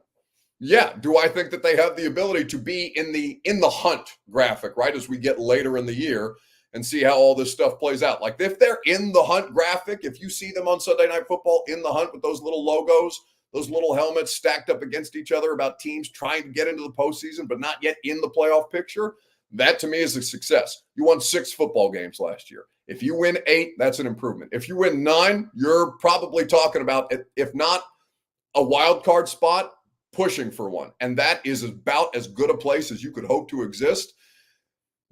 Yeah. Do I think that they have the ability to be in the hunt graphic, right, as we get later in the year and see how all this stuff plays out? Like if they're in the hunt graphic, if you see them on Sunday Night Football in the hunt with those little logos, those little helmets stacked up against each other about teams trying to get into the postseason but not yet in the playoff picture, that to me is a success. You won 6 football games last year. If you win 8, that's an improvement. If you win 9, you're probably talking about, if not a wild card spot, pushing for one. And that is about as good a place as you could hope to exist,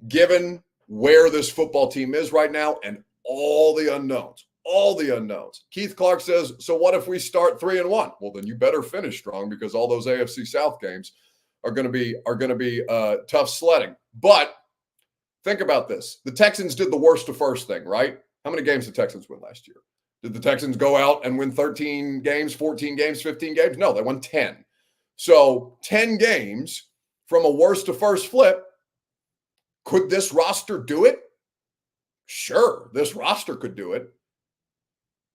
given where this football team is right now and all the unknowns. All the unknowns. Keith Clark says, so what if we start 3-1? Well, then you better finish strong, because all those AFC South games are going to be tough sledding. But think about this. The Texans did the worst to first thing, right? How many games did the Texans win last year? Did the Texans go out and win 13 games, 14 games, 15 games? No, they won 10. So 10 games from a worst to first flip. Could this roster do it? Sure, this roster could do it.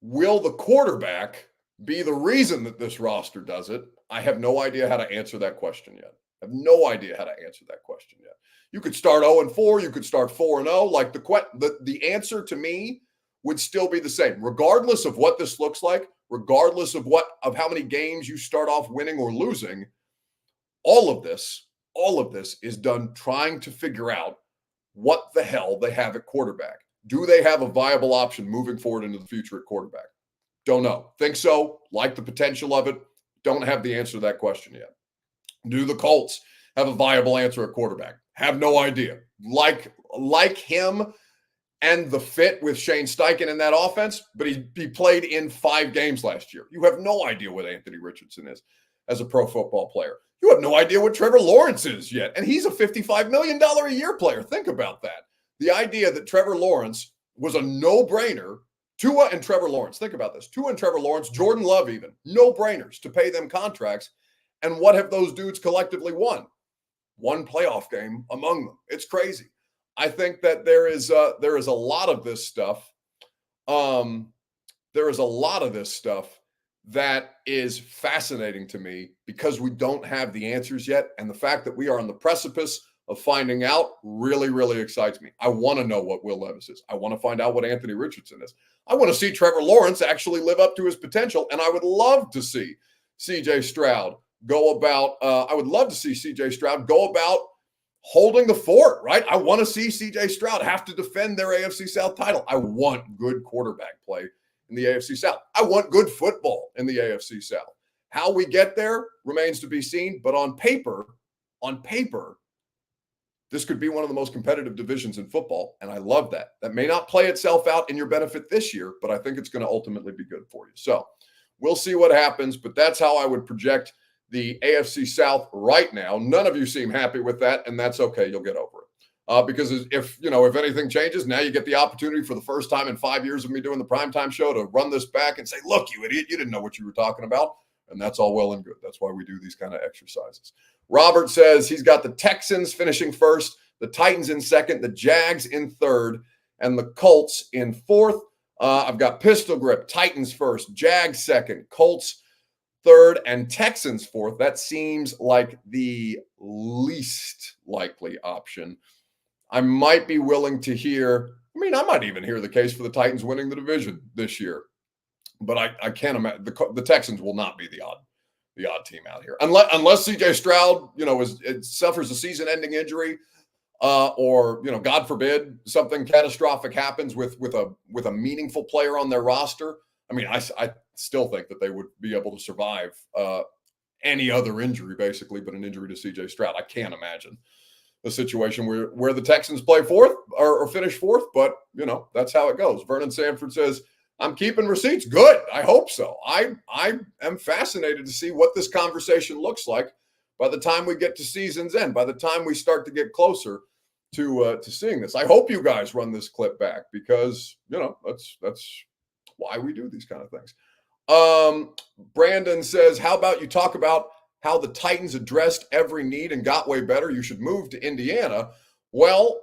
Will the quarterback be the reason that this roster does it? I have no idea how to answer that question yet. I have no idea how to answer that question yet. You could start 0-4. You could start 4-0. Like the answer to me would still be the same, regardless of what this looks like, regardless of how many games you start off winning or losing. All of this is done trying to figure out what the hell they have at quarterback. Do they have a viable option moving forward into the future at quarterback? Don't know. Think so. Like the potential of it. Don't have the answer to that question yet. Do the Colts have a viable answer at quarterback? Have no idea. Like him and the fit with Shane Steichen in that offense, but he played in 5 games last year. You have no idea what Anthony Richardson is as a pro football player. You have no idea what Trevor Lawrence is yet, and he's a $55 million a year player. Think about that. The idea that Trevor Lawrence was a no-brainer, Tua and Trevor Lawrence, think about this. Tua and Trevor Lawrence, Jordan Love even, no-brainers to pay them contracts. And what have those dudes collectively won? 1 playoff game among them. It's crazy. I think that there is a lot of this stuff. There is a lot of this stuff that is fascinating to me, because we don't have the answers yet. And the fact that we are on the precipice of finding out really, really excites me. I want to know what Will Levis is. I want to find out what Anthony Richardson is. I want to see Trevor Lawrence actually live up to his potential. And I would love to see CJ Stroud go about holding the fort, right? I want to see CJ Stroud have to defend their AFC South title. I want good quarterback play in the AFC South. I want good football in the AFC South. How we get there remains to be seen, but on paper, this could be one of the most competitive divisions in football, and I love that. That may not play itself out in your benefit this year, but I think it's going to ultimately be good for you. So we'll see what happens, but that's how I would project the AFC South right now. None of you seem happy with that, and that's okay. You'll get over it. Because if anything changes, now you get the opportunity for the first time in 5 years of me doing the primetime show to run this back and say, look, you idiot, you didn't know what you were talking about. And that's all well and good. That's why we do these kind of exercises. Robert says he's got the Texans finishing first, the Titans in second, the Jags in third, and the Colts in fourth. I've got pistol grip, Titans first, Jags second, Colts third, and Texans fourth. That seems like the least likely option. I might be willing to hear, I might even hear the case for the Titans winning the division this year. But I can't imagine the Texans will not be the odd team out here unless CJ Stroud, suffers a season-ending injury, or God forbid something catastrophic happens with a meaningful player on their roster. I still think that they would be able to survive any other injury, basically, but an injury to CJ Stroud. I can't imagine a situation where the Texans play fourth or finish fourth, but that's how it goes. Vernon Sanford says, I'm keeping receipts. Good. I hope so. I am fascinated to see what this conversation looks like by the time we get to season's end, by the time we start to get closer to seeing this. I hope you guys run this clip back, because, that's why we do these kind of things. Brandon says, how about you talk about how the Titans addressed every need and got way better? You should move to Indiana. Well,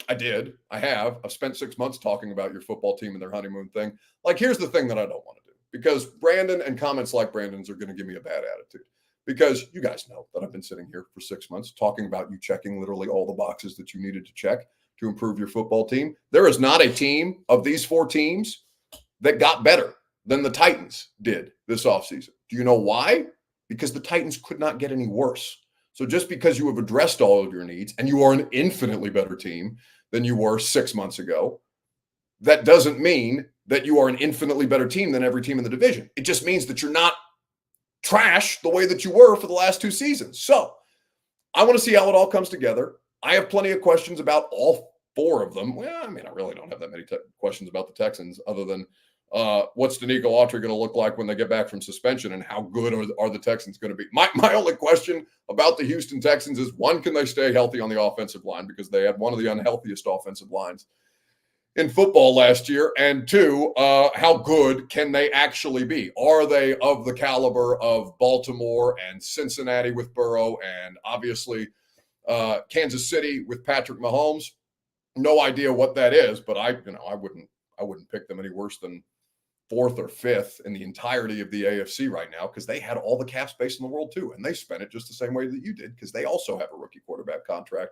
I did. I have. I've spent 6 months talking about your football team and their honeymoon thing. Here's the thing that I don't want to do, because Brandon and comments like Brandon's are going to give me a bad attitude, because you guys know that I've been sitting here for 6 months talking about you checking literally all the boxes that you needed to check to improve your football team. There is not a team of these 4 teams that got better than the Titans did this offseason. Do you know why? Because the Titans could not get any worse. So just because you have addressed all of your needs and you are an infinitely better team than you were 6 months ago, that doesn't mean that you are an infinitely better team than every team in the division. It just means that you're not trash the way that you were for the last 2 seasons. So I want to see how it all comes together. I have plenty of questions about all 4 of them. Well, I mean, I really don't have that many questions about the Texans other than what's Danico Autry going to look like when they get back from suspension, and how good are the Texans going to be? My only question about the Houston Texans is, one, can they stay healthy on the offensive line, because they had one of the unhealthiest offensive lines in football last year, and 2, how good can they actually be? Are they of the caliber of Baltimore and Cincinnati with Burrow, and obviously Kansas City with Patrick Mahomes? No idea what that is, but I wouldn't pick them any worse than 4th or 5th in the entirety of the AFC right now, because they had all the cap space in the world too, and they spent it just the same way that you did, because they also have a rookie quarterback contract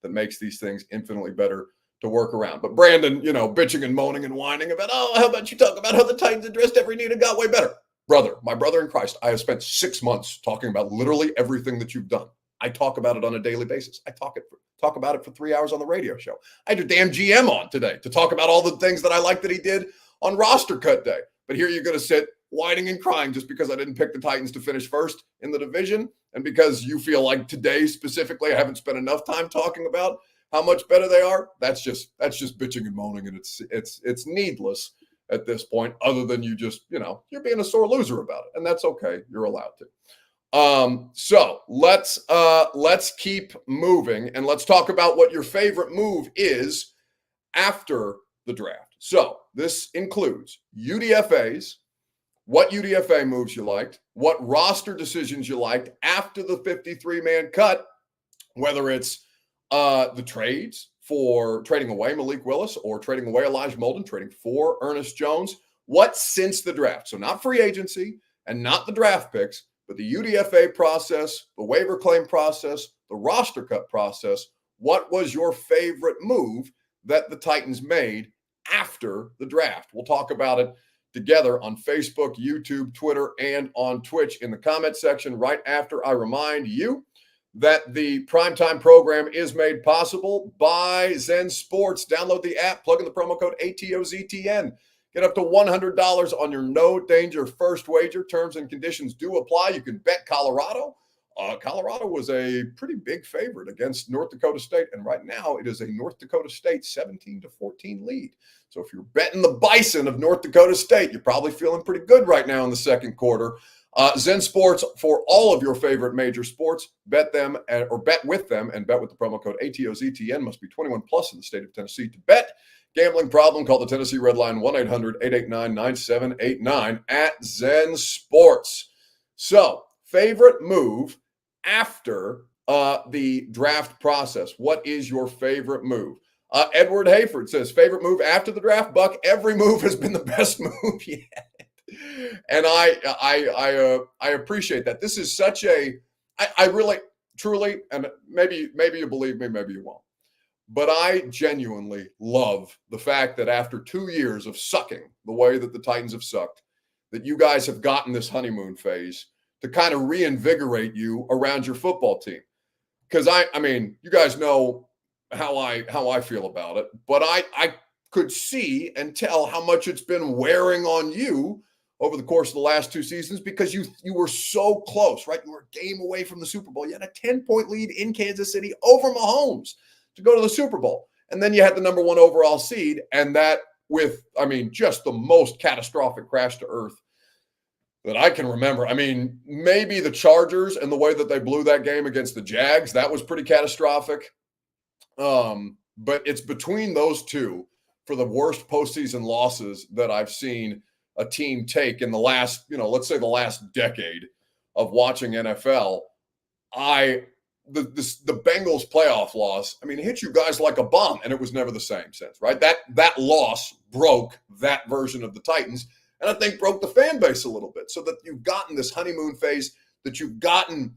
that makes these things infinitely better to work around. But Brandon, bitching and moaning and whining about, how about you talk about how the Titans addressed every need and got way better? Brother, my brother in Christ, I have spent 6 months talking about literally everything that you've done. I talk about it on a daily basis. I talk about it for 3 hours on the radio show. I had your damn GM on today to talk about all the things that I like that he did on roster cut day. But here you're going to sit whining and crying just because I didn't pick the Titans to finish first in the division, and because you feel like today specifically I haven't spent enough time talking about how much better they are. That's just bitching and moaning, and it's needless at this point, other than you just, you're being a sore loser about it, and that's okay. You're allowed to. So let's keep moving, and let's talk about what your favorite move is after the draft. So this includes UDFAs, what UDFA moves you liked, what roster decisions you liked after the 53-man cut, whether it's the trades for trading away Malik Willis or trading away Elijah Molden, trading for Ernest Jones, what since the draft. So not free agency and not the draft picks, but the UDFA process, the waiver claim process, the roster cut process. What was your favorite move that the Titans made after the draft? We'll talk about it together on Facebook, YouTube, Twitter, and on Twitch in the comment section right after I remind you that the primetime program is made possible by Zen Sports. Download the app, plug in the promo code ATOZTN. Get up to $100 on your no-danger first wager. Terms and conditions do apply. You can bet Colorado. Colorado was a pretty big favorite against North Dakota State, and right now it is a North Dakota State 17-14 lead. So if you're betting the Bison of North Dakota State, you're probably feeling pretty good right now in the second quarter. Zen Sports, for all of your favorite major sports, bet them or bet with them, and bet with the promo code ATOZTN. Must be 21 plus in the state of Tennessee to bet. Gambling problem? Call the Tennessee Red Line 1-800-889-9789 at Zen Sports. So, favorite move after the draft process. What is your favorite move? Edward Hayford says, favorite move after the draft, Buck. Every move has been the best move yet. And I appreciate that. This is such I really, truly, and maybe you believe me, maybe you won't, but I genuinely love the fact that after 2 years of sucking the way that the Titans have sucked, that you guys have gotten this honeymoon phase to kind of reinvigorate you around your football team. Because I mean, you guys know how I feel about it, but I could see and tell how much it's been wearing on you over the course of the last 2 seasons, because you were so close, right? You were a game away from the Super Bowl. You had a 10-point lead in Kansas City over Mahomes to go to the Super Bowl. And then you had the number 1 overall seed, and that with, just the most catastrophic crash to earth that I can remember. Maybe the Chargers and the way that they blew that game against the Jags, that was pretty catastrophic. But it's between those two for the worst postseason losses that I've seen a team take in the last, let's say the last decade of watching NFL. The Bengals playoff loss, it hit you guys like a bomb, and it was never the same since, right? That loss broke that version of the Titans, and I think broke the fan base a little bit, so that you've gotten this honeymoon phase that you've gotten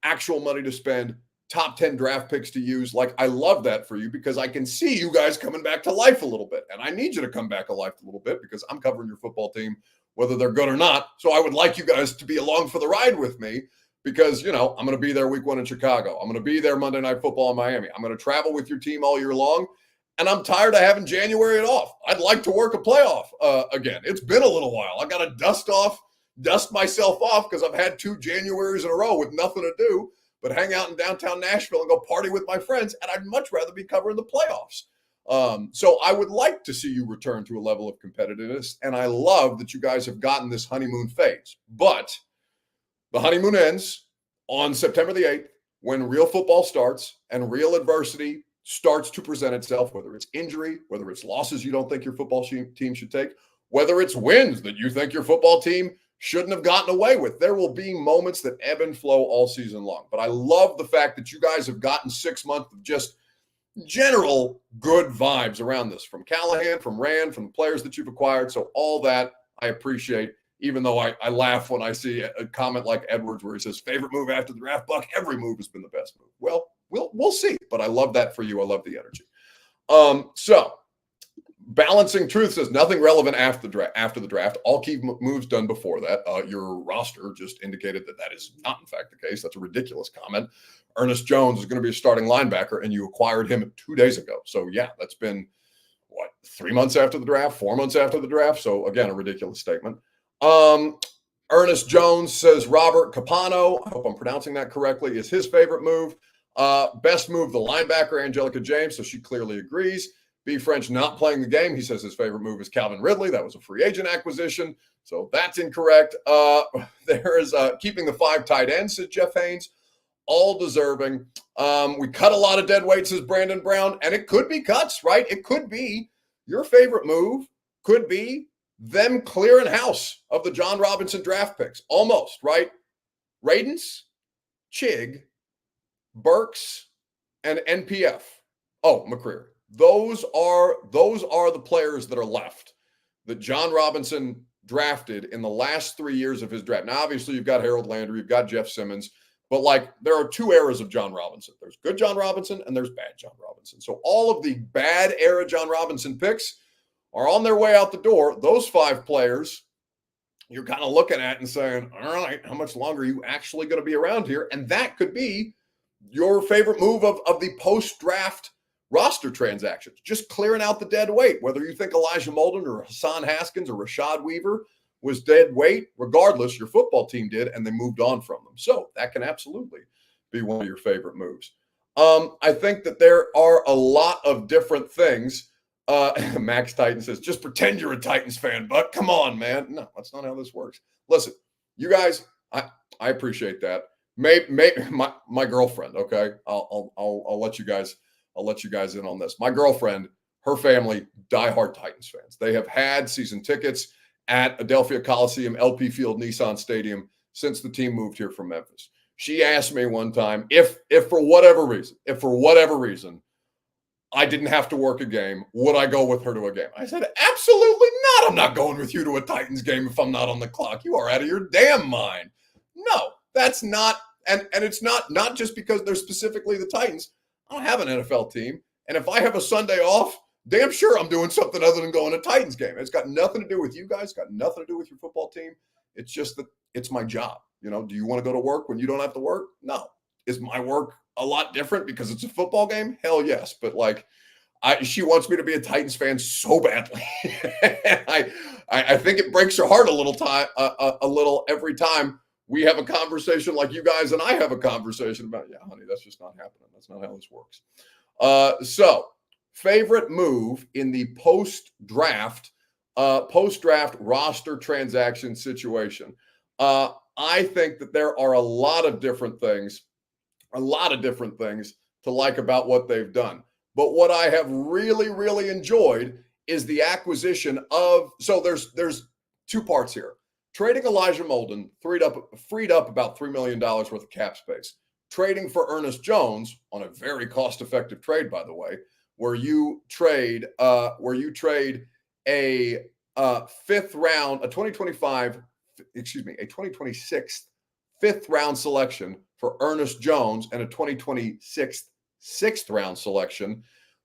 actual money to spend, top 10 draft picks to use. Like, I love that for you because I can see you guys coming back to life a little bit. And I need you to come back to life a little bit because I'm covering your football team, whether they're good or not. So I would like you guys to be along for the ride with me because, you know, I'm going to be there week 1 in Chicago. I'm going to be there Monday Night Football in Miami. I'm going to travel with your team all year long. And I'm tired of having January off. I'd like to work a playoff again. It's been a little while. I got to dust myself off because I've had 2 Januaries in a row with nothing to do but hang out in downtown Nashville and go party with my friends. And I'd much rather be covering the playoffs. So I would like to see you return to a level of competitiveness. And I love that you guys have gotten this honeymoon phase. But the honeymoon ends on September the 8th when real football starts and real adversity starts to present itself, whether it's injury, whether it's losses you don't think your football team should take, whether it's wins that you think your football team shouldn't have gotten away with. There will be moments that ebb and flow all season long. But I love the fact that you guys have gotten 6 months of just general good vibes around this from Callahan, from Rand, from the players that you've acquired. So all that I appreciate, even though I laugh when I see a comment like Edwards where he says, favorite move after the draft, Buck, every move has been the best move. Well, we'll see. But I love that for you. I love the energy. So Balancing Truth says nothing relevant after the draft. All key moves done before that. Your roster just indicated that is not, in fact, the case. That's a ridiculous comment. Ernest Jones is going to be a starting linebacker, and you acquired him 2 days ago. So, yeah, that's been, 3 months after the draft, 4 months after the draft. So, again, a ridiculous statement. Ernest Jones says Robert Capano, I hope I'm pronouncing that correctly, is his favorite move. Best move, the linebacker, Angelica James. So she clearly agrees. B. French not playing the game. He says his favorite move is Calvin Ridley. That was a free agent acquisition. So that's incorrect. There is keeping the 5 tight ends, says Jeff Haynes. All deserving. We cut a lot of dead weight, says Brandon Brown. And it could be cuts, right? It could be your favorite move could be them clearing house of the John Robinson draft picks. Almost, right? Radens, Chig, Burks, and NPF. Oh, McCreary. Those are the players that are left that John Robinson drafted in the last 3 years of his draft. Now, obviously, you've got Harold Landry, you've got Jeff Simmons, but like there are 2 eras of John Robinson. There's good John Robinson and there's bad John Robinson. So all of the bad era John Robinson picks are on their way out the door. Those 5 players you're kind of looking at and saying, all right, how much longer are you actually going to be around here? And that could be your favorite move of the post-draft roster transactions, just clearing out the dead weight, whether you think Elijah Molden or Hassan Haskins or Rashad Weaver was dead weight, regardless, your football team did, and they moved on from them. So that can absolutely be one of your favorite moves. I think that there are a lot of different things. Max Titan says, just pretend you're a Titans fan, but come on, man. No, that's not how this works. Listen, you guys, I appreciate that. Maybe my girlfriend, okay? I'll let you guys in on this. My girlfriend, her family, diehard Titans fans. They have had season tickets at Adelphia Coliseum, LP Field, Nissan Stadium since the team moved here from Memphis. She asked me one time if for whatever reason, I didn't have to work a game, would I go with her to a game? I said, absolutely not. I'm not going with you to a Titans game if I'm not on the clock. You are out of your damn mind. No, that's not. And it's not just because they're specifically the Titans. I don't have an NFL team. And if I have a Sunday off, damn sure I'm doing something other than going to a Titans game. It's got nothing to do with you guys, got nothing to do with your football team. It's just that it's my job. You know, do you want to go to work when you don't have to work? No. Is my work a lot different because it's a football game? Hell yes. But like, she wants me to be a Titans fan so badly. I think it breaks her heart a little every time we have a conversation like you guys and I have a conversation about, yeah, honey, that's just not happening. That's not how this works. So favorite move in the post-draft roster transaction situation. I think that there are a lot of different things to like about what they've done. But what I have really, really enjoyed is the acquisition of, so there's 2 parts here. Trading Elijah Molden freed up about $3 million worth of cap space. Trading for Ernest Jones on a very cost-effective trade, by the way, where you trade a 5th round, a 2026 5th-round selection for Ernest Jones and a 2026 6th-round selection.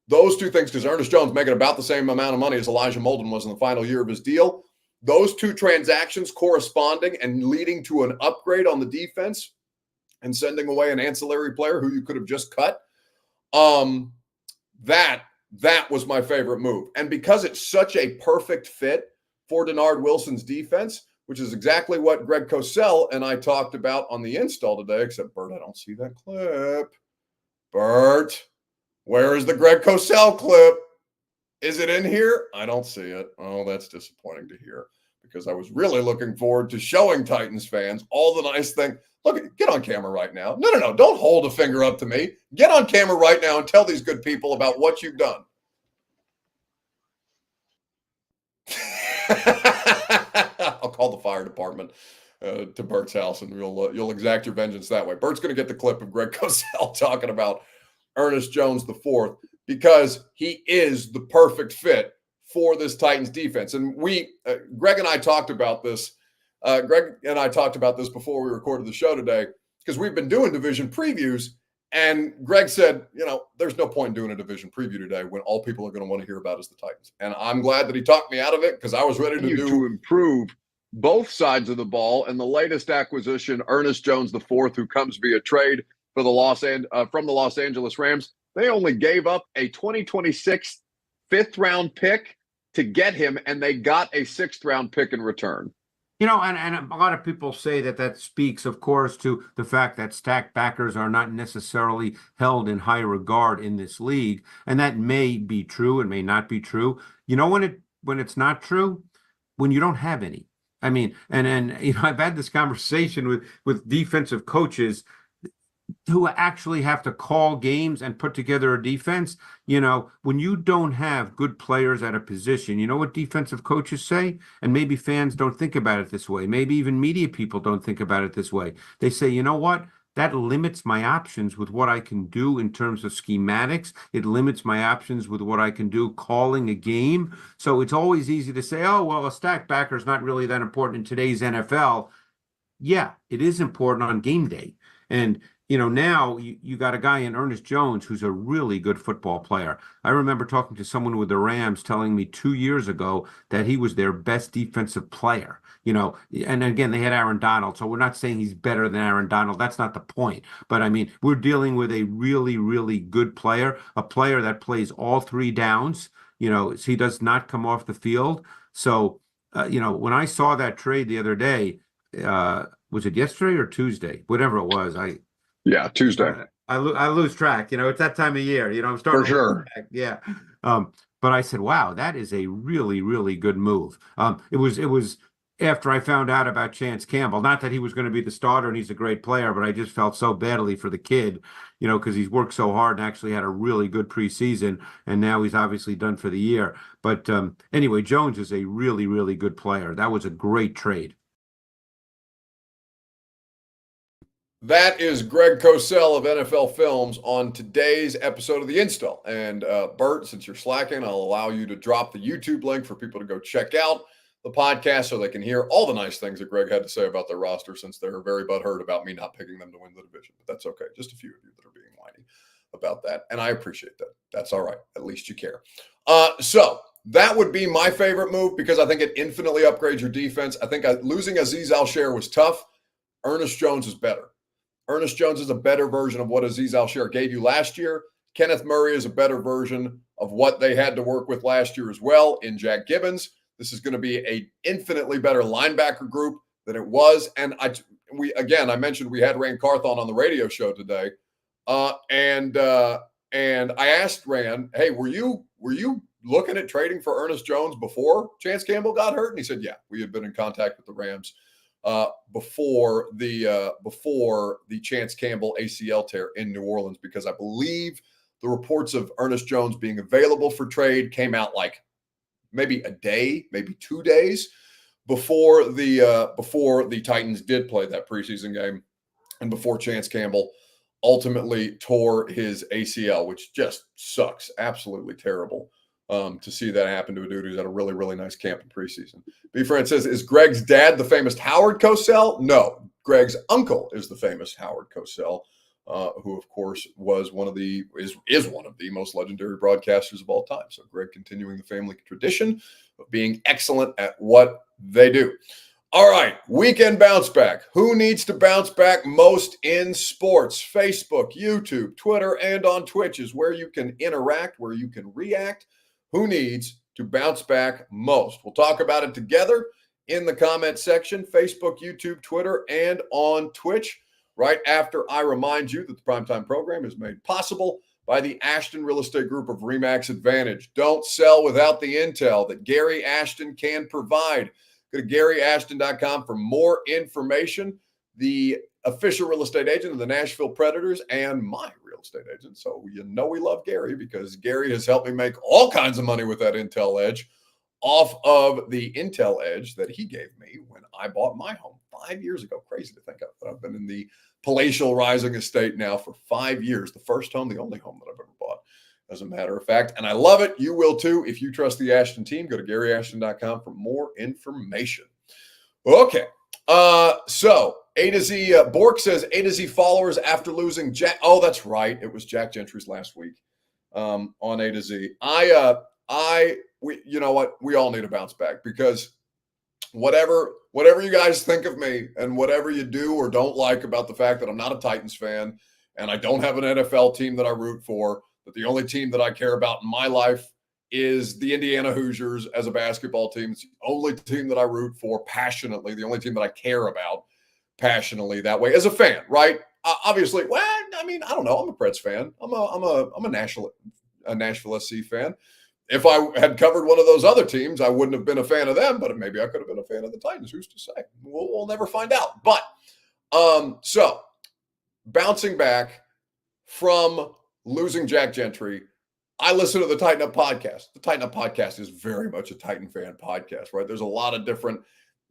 Those two things, because Ernest Jones making about the same amount of money as Elijah Molden was in the final year of his deal, those two transactions corresponding and leading to an upgrade on the defense and sending away an ancillary player who you could have just cut, that was my favorite move. And because it's such a perfect fit for Denard Wilson's defense, which is exactly what Greg Cosell and I talked about on the install today, except, Bert, I don't see that clip. Bert, where is the Greg Cosell clip? Is it in here? I don't see it. Oh, that's disappointing to hear, because I was really looking forward to showing Titans fans all the nice things. Look, get on camera right now. No. Don't hold a finger up to me. Get on camera right now and tell these good people about what you've done. I'll call the fire department to Bert's house, and you'll exact your vengeance that way. Bert's going to get the clip of Greg Cosell talking about Ernest Jones IV, because he is the perfect fit for this Titans defense. And Greg and I talked about this. Greg and I talked about this before we recorded the show today, because we've been doing division previews. And Greg said, there's no point in doing a division preview today when all people are going to want to hear about is the Titans. And I'm glad that he talked me out of it, because I was ready to improve both sides of the ball. And the latest acquisition, Ernest Jones IV, who comes via trade for from the Los Angeles Rams, they only gave up a 2026 5th-round pick to get him, and they got a 6th-round pick in return. And a lot of people say that speaks, of course, to the fact that stacked backers are not necessarily held in high regard in this league. And that may be true and may not be true. When it's not true? When you don't have any. I mean, and I've had this conversation with defensive coaches who actually have to call games and put together a defense. When you don't have good players at a position, you know what defensive coaches say? And maybe fans don't think about it this way. Maybe even media people don't think about it this way. They say, you know what? That limits my options with what I can do in terms of schematics. It limits my options with what I can do calling a game. So it's always easy to say, oh, well, a stacked backer is not really that important in today's NFL. Yeah, it is important on game day. And now you got a guy in Ernest Jones who's a really good football player. I remember talking to someone with the Rams telling me 2 years ago that he was their best defensive player. And again, they had Aaron Donald, so we're not saying he's better than Aaron Donald. That's not the point. But I mean, we're dealing with a really, really good player, a player that plays all 3 downs. He does not come off the field. So, when I saw that trade the other day, was it yesterday or Tuesday? Whatever it was, Yeah, Tuesday. I lose track. It's that time of year. I'm starting for sure. Yeah. But I said, wow, that is a really, really good move. It was after I found out about Chance Campbell. Not that he was going to be the starter and he's a great player, but I just felt so badly for the kid, because he's worked so hard and actually had a really good preseason, and now he's obviously done for the year. But anyway, Jones is a really, really good player. That was a great trade. That is Greg Cosell of NFL Films on today's episode of The Install. And Bert, since you're slacking, I'll allow you to drop the YouTube link for people to go check out the podcast so they can hear all the nice things that Greg had to say about their roster, since they're very butthurt about me not picking them to win the division. But that's okay. Just a few of you that are being whiny about that. And I appreciate that. That's all right. At least you care. So that would be my favorite move, because I think it infinitely upgrades your defense. I think losing Azeez Al-Shaair was tough. Ernest Jones is better. Ernest Jones is a better version of what Azeez Al-Shaair gave you last year. Kenneth Murray is a better version of what they had to work with last year as well in Jack Gibbons. This is going to be an infinitely better linebacker group than it was. And I mentioned we had Ran Carthon on the radio show today. And I asked Ran, hey, were you looking at trading for Ernest Jones before Chance Campbell got hurt? And he said, yeah, we had been in contact with the Rams before the Chance Campbell ACL tear in New Orleans, because I believe the reports of Ernest Jones being available for trade came out like maybe a day, maybe 2 days before the Titans did play that preseason game, and before Chance Campbell ultimately tore his ACL, which just sucks. Absolutely terrible to see that happen to a dude who's had a really, really nice camp in preseason. B. Fran says, is Greg's dad the famous Howard Cosell? No. Greg's uncle is the famous Howard Cosell, who of course was one of the most legendary broadcasters of all time. So Greg continuing the family tradition of being excellent at what they do. All right, weekend bounce back. Who needs to bounce back most in sports? Facebook, YouTube, Twitter, and on Twitch is where you can interact, where you can react. Who needs to bounce back most? We'll talk about it together in the comment section, Facebook, YouTube, Twitter, and on Twitch, right after I remind you that the Primetime program is made possible by the Ashton Real Estate Group of RE/MAX Advantage. Don't sell without the intel that Gary Ashton can provide. Go to GaryAshton.com for more information. The official real estate agent of the Nashville Predators and my real estate agent. So we love Gary because Gary has helped me make all kinds of money with that Intel Edge off of the Intel Edge that he gave me when I bought my home 5 years ago. Crazy to think of, but I've been in the palatial rising estate now for 5 years. The first home, the only home that I've ever bought, as a matter of fact. And I love it. You will too. If you trust the Ashton team, go to GaryAshton.com for more information. Okay. So A to Z, Bork says A to Z followers after losing Jack. Oh, that's right. It was Jack Gentry's last week on A to Z. You know what? We all need to bounce back because whatever you guys think of me and whatever you do or don't like about the fact that I'm not a Titans fan and I don't have an NFL team that I root for, that the only team that I care about in my life is the Indiana Hoosiers as a basketball team. It's the only team that I root for passionately, the only team that I care about passionately that way as a fan, right? Obviously, well, I mean, I don't know. I'm a Preds fan. I'm a Nashville SC fan. If I had covered one of those other teams, I wouldn't have been a fan of them, but maybe I could have been a fan of the Titans. Who's to say? We'll never find out. But so bouncing back from losing Jack Gentry, I listen to the Tighten Up podcast. The Tighten Up podcast is very much a Titan fan podcast, right? There's a lot of different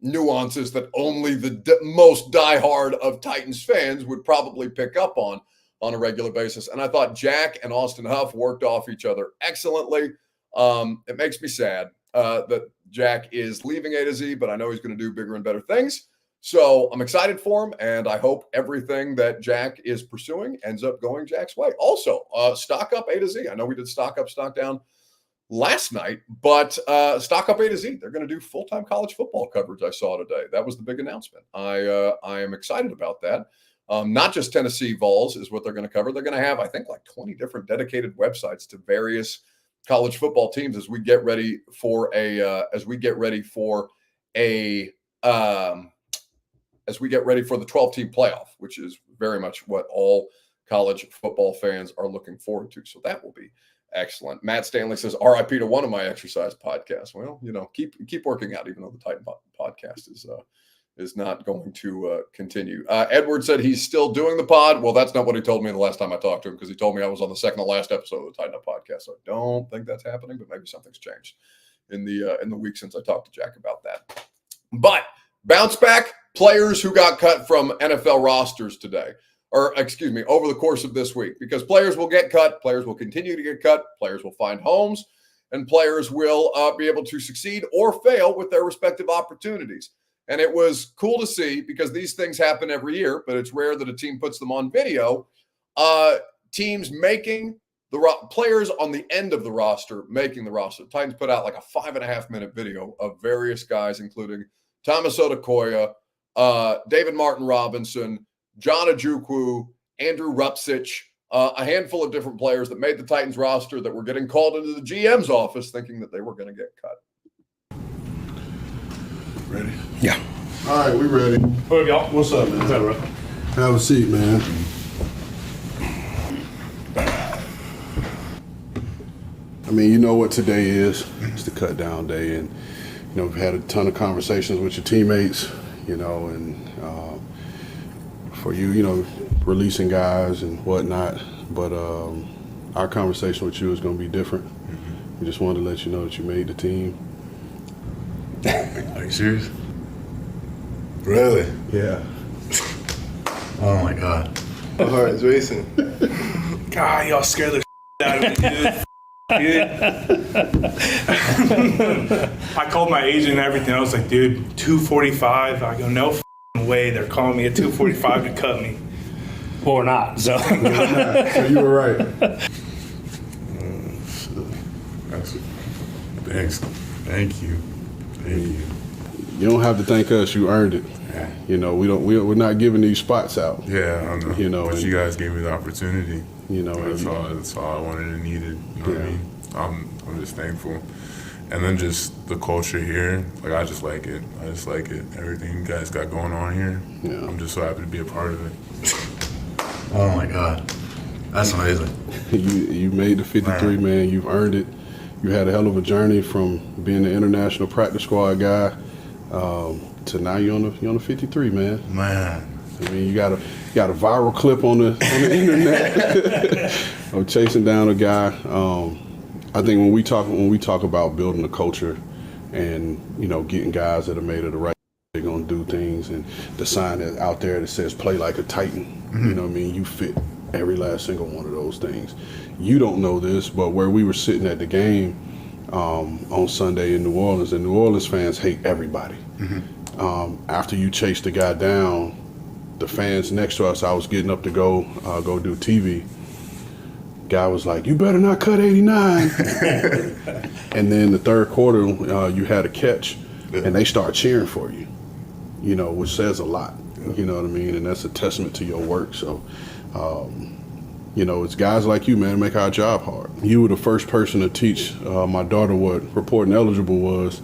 nuances that only the most diehard of Titans fans would probably pick up on a regular basis. And I thought Jack and Austin Huff worked off each other excellently. It makes me sad that Jack is leaving A to Z, but I know he's going to do bigger and better things. So I'm excited for him, and I hope everything that Jack is pursuing ends up going Jack's way. Also, stock up A to Z. I know we did stock up, stock down last night, but stock up A to Z. They're going to do full-time college football coverage I saw today. That was the big announcement. I am excited about that. Not just Tennessee Vols is what they're going to cover. They're going to have, I think, like 20 different dedicated websites to various college football teams as we get ready for the 12-team playoff, which is very much what all college football fans are looking forward to. So that will be excellent. Matt Stanley says, RIP to one of my exercise podcasts. Well, keep working out, even though the Titan podcast is not going to continue. Edward said he's still doing the pod. Well, that's not what he told me the last time I talked to him, because he told me I was on the second to last episode of the Titan Up podcast. So I don't think that's happening, but maybe something's changed in the week since I talked to Jack about that. But bounce back players who got cut from NFL rosters today, or excuse me, over the course of this week, because players will get cut, players will continue to get cut, players will find homes, and players will be able to succeed or fail with their respective opportunities. And it was cool to see, because these things happen every year, but it's rare that a team puts them on video. Teams making players on the end of the roster making the roster. The Titans put out like a 5.5-minute video of various guys, including Thomas Odukoya, David Martin Robinson, John Ojukwu, Andrew Rupsich, a handful of different players that made the Titans roster that were getting called into the GM's office thinking that they were going to get cut. Ready? Yeah. All right, we ready. What up, y'all? What's up, man? What's up, bro? Have a seat, man. I mean, you know what today is. It's the cut down day, and we've had a ton of conversations with your teammates, and for you, releasing guys and whatnot. But our conversation with you is going to be different. We just wanted to let you know that you made the team. Are you serious? Really? Yeah. Oh my God. My heart is racing. God, y'all scared the out of me, dude. I called my agent and everything. I was like, dude, 245. I go, no way. They're calling me at 2:45 to cut me. Or not. So, So you were right. Thanks. Thank you. You don't have to thank us. You earned it. You know, we're not giving these spots out. Yeah, I know. You know, but and, you guys gave me the opportunity. You know, that's all I wanted and needed. You know what I mean? I'm just thankful. And then just the culture here, like I just like it. Everything you guys got going on here. Yeah. I'm just so happy to be a part of it. Oh my God, that's amazing. You made the 53, man. You've earned it. You had a hell of a journey from being the international practice squad guy to now you're on the 53, man. Man, I mean, you got a viral clip on the internet of chasing down a guy. I think when we talk about building a culture and, you know, getting guys that are made of the right, they're gonna do things, and the sign that out there that says "Play like a Titan." You know what I mean? You fit every last single one of those things. You don't know this, but where we were sitting at the game on Sunday in New Orleans, and New Orleans fans hate everybody. After you chase the guy down, the fans next to us, I was getting up to go do TV. Guy was like, "You better not cut 89." And then the third quarter, you had a catch, and they start cheering for you. You know, which says a lot. You know what I mean? And that's a testament to your work. So, you know, it's guys like you, man, make our job hard. You were the first person to teach my daughter what reporting eligible was,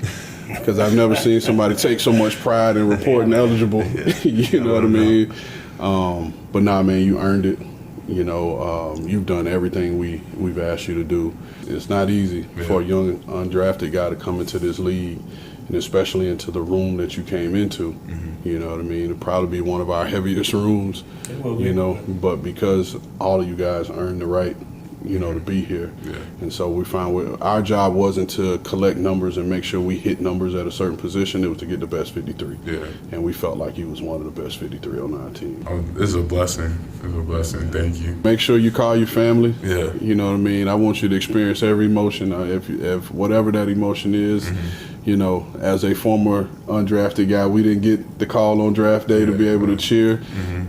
because I've never seen somebody take so much pride in reporting eligible. You know what I mean? But nah, man, you earned it. You know, you've done everything we've asked you to do. It's not easy for a young undrafted guy to come into this league, and especially into the room that you came into. You know what I mean? It'll probably be one of our heaviest rooms, you know, but because all of you guys earned the right, you know, to be here. And so we found our job wasn't to collect numbers and make sure we hit numbers at a certain position. It was to get the best 53. And we felt like he was one of the best 53 on our team. This is a blessing. It's a blessing. Thank you. Make sure you call your family. You know what I mean? I want you to experience every emotion. If whatever that emotion is, you know, as a former undrafted guy, we didn't get the call on draft day to be able to cheer.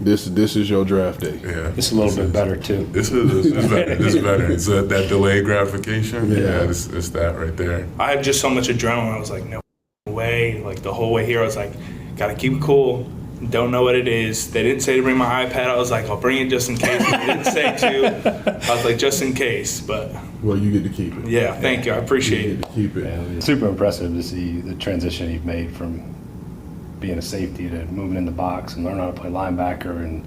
This is your draft day. It's a little bit better too. It's better. It's better. It's that delayed gratification. It's that right there. I had just so much adrenaline. I was like, no way. Like the whole way here, I was like, gotta keep it cool. Don't know what it is. They didn't say to bring my iPad. I was like, I'll bring it just in case. They didn't say to. I was like, just in case. But well, you get to keep it. Yeah, thank you. I appreciate it. Keep it. Yeah, it's super impressive to see the transition you've made from being a safety to moving in the box and learn how to play linebacker and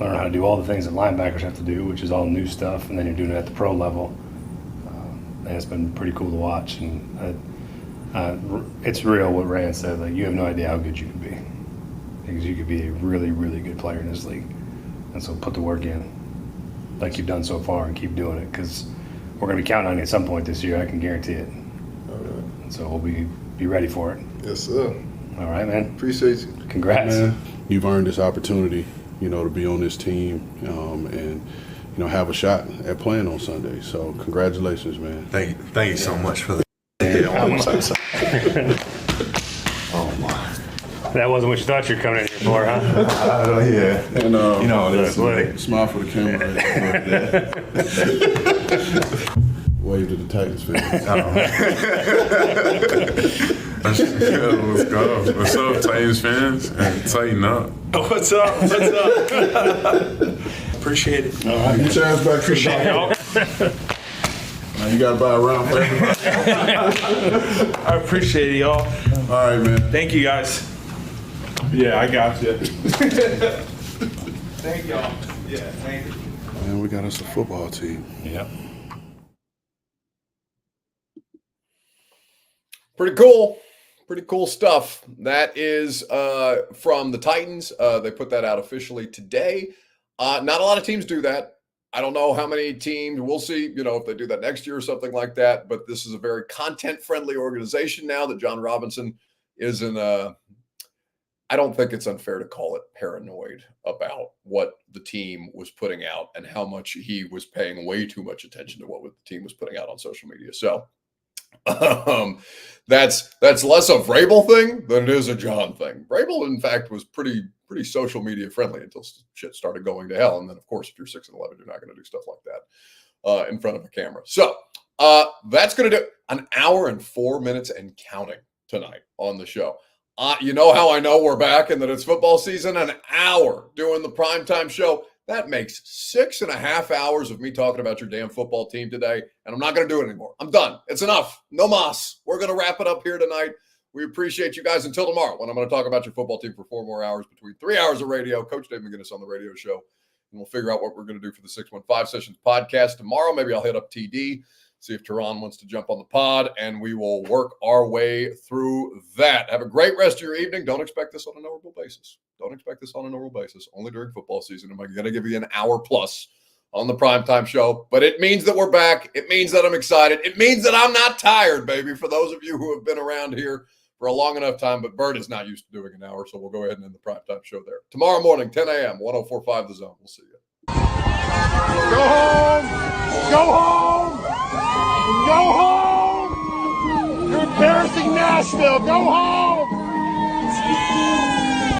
learn how to do all the things that linebackers have to do, which is all new stuff, and then you're doing it at the pro level. And it's been pretty cool to watch. And it's real what Rand said. Like, you have no idea how good you can be, because you could be a really, really good player in this league. And so put the work in like you've done so far and keep doing it, because we're going to be counting on you at some point this year. I can guarantee it. All right. And so we'll be ready for it. Yes, sir. All right, man. Appreciate you. Congrats. Man, you've earned this opportunity, you know, to be on this team and, you know, have a shot at playing on Sunday. So congratulations, man. Thank you so much for the. Oh my. That wasn't what you thought you were coming in here for, huh? Yeah. And, you know, smile for the camera. Wave to the Titans fans. Let's go. What's up, Titans fans? And tighten up. What's up? What's up? Appreciate it. All right, get your ass back to the dog. Now you gotta buy a round for everybody. I appreciate it, y'all. All right, man. Thank you, guys. Yeah, I got you. Thank y'all. Yeah, thank you. Man, we got us a football team. Yep. Pretty cool. Pretty cool stuff. That is from the Titans. They put that out officially today. Not a lot of teams do that. I don't know how many teams. We'll see, you know, if they do that next year or something like that. But this is a very content-friendly organization now that John Robinson is in. I don't think it's unfair to call it paranoid about what the team was putting out and how much he was paying way too much attention to what the team was putting out on social media. So that's less a Vrabel thing than it is a John thing. Vrabel, in fact, was pretty social media friendly until shit started going to hell. And then, of course, if you're 6-11, you're not going to do stuff like that in front of a camera. So that's going to do an hour and 4 minutes and counting tonight on the show. You know how I know we're back and that it's football season? An hour doing the primetime show. That makes 6.5 hours of me talking about your damn football team today, and I'm not going to do it anymore. I'm done. It's enough. No mas. We're going to wrap it up here tonight. We appreciate you guys until tomorrow when I'm going to talk about your football team for 4 more hours between 3 hours of radio. Coach Dave McGinnis on the radio show, and we'll figure out what we're going to do for the 615 Sessions podcast tomorrow. Maybe I'll hit up TD, see if Tehran wants to jump on the pod, and we will work our way through that. Have a great rest of your evening. Don't expect this on a normal basis. Only during football season am I going to give you an hour plus on the primetime show. But it means that we're back. It means that I'm excited. It means that I'm not tired, baby, for those of you who have been around here for a long enough time. But Bert is not used to doing an hour, so we'll go ahead and end the primetime show there. Tomorrow morning, 10 a.m., 104.5 The Zone. We'll see you. Go home! Go home! Go home! You're embarrassing Nashville! Go home!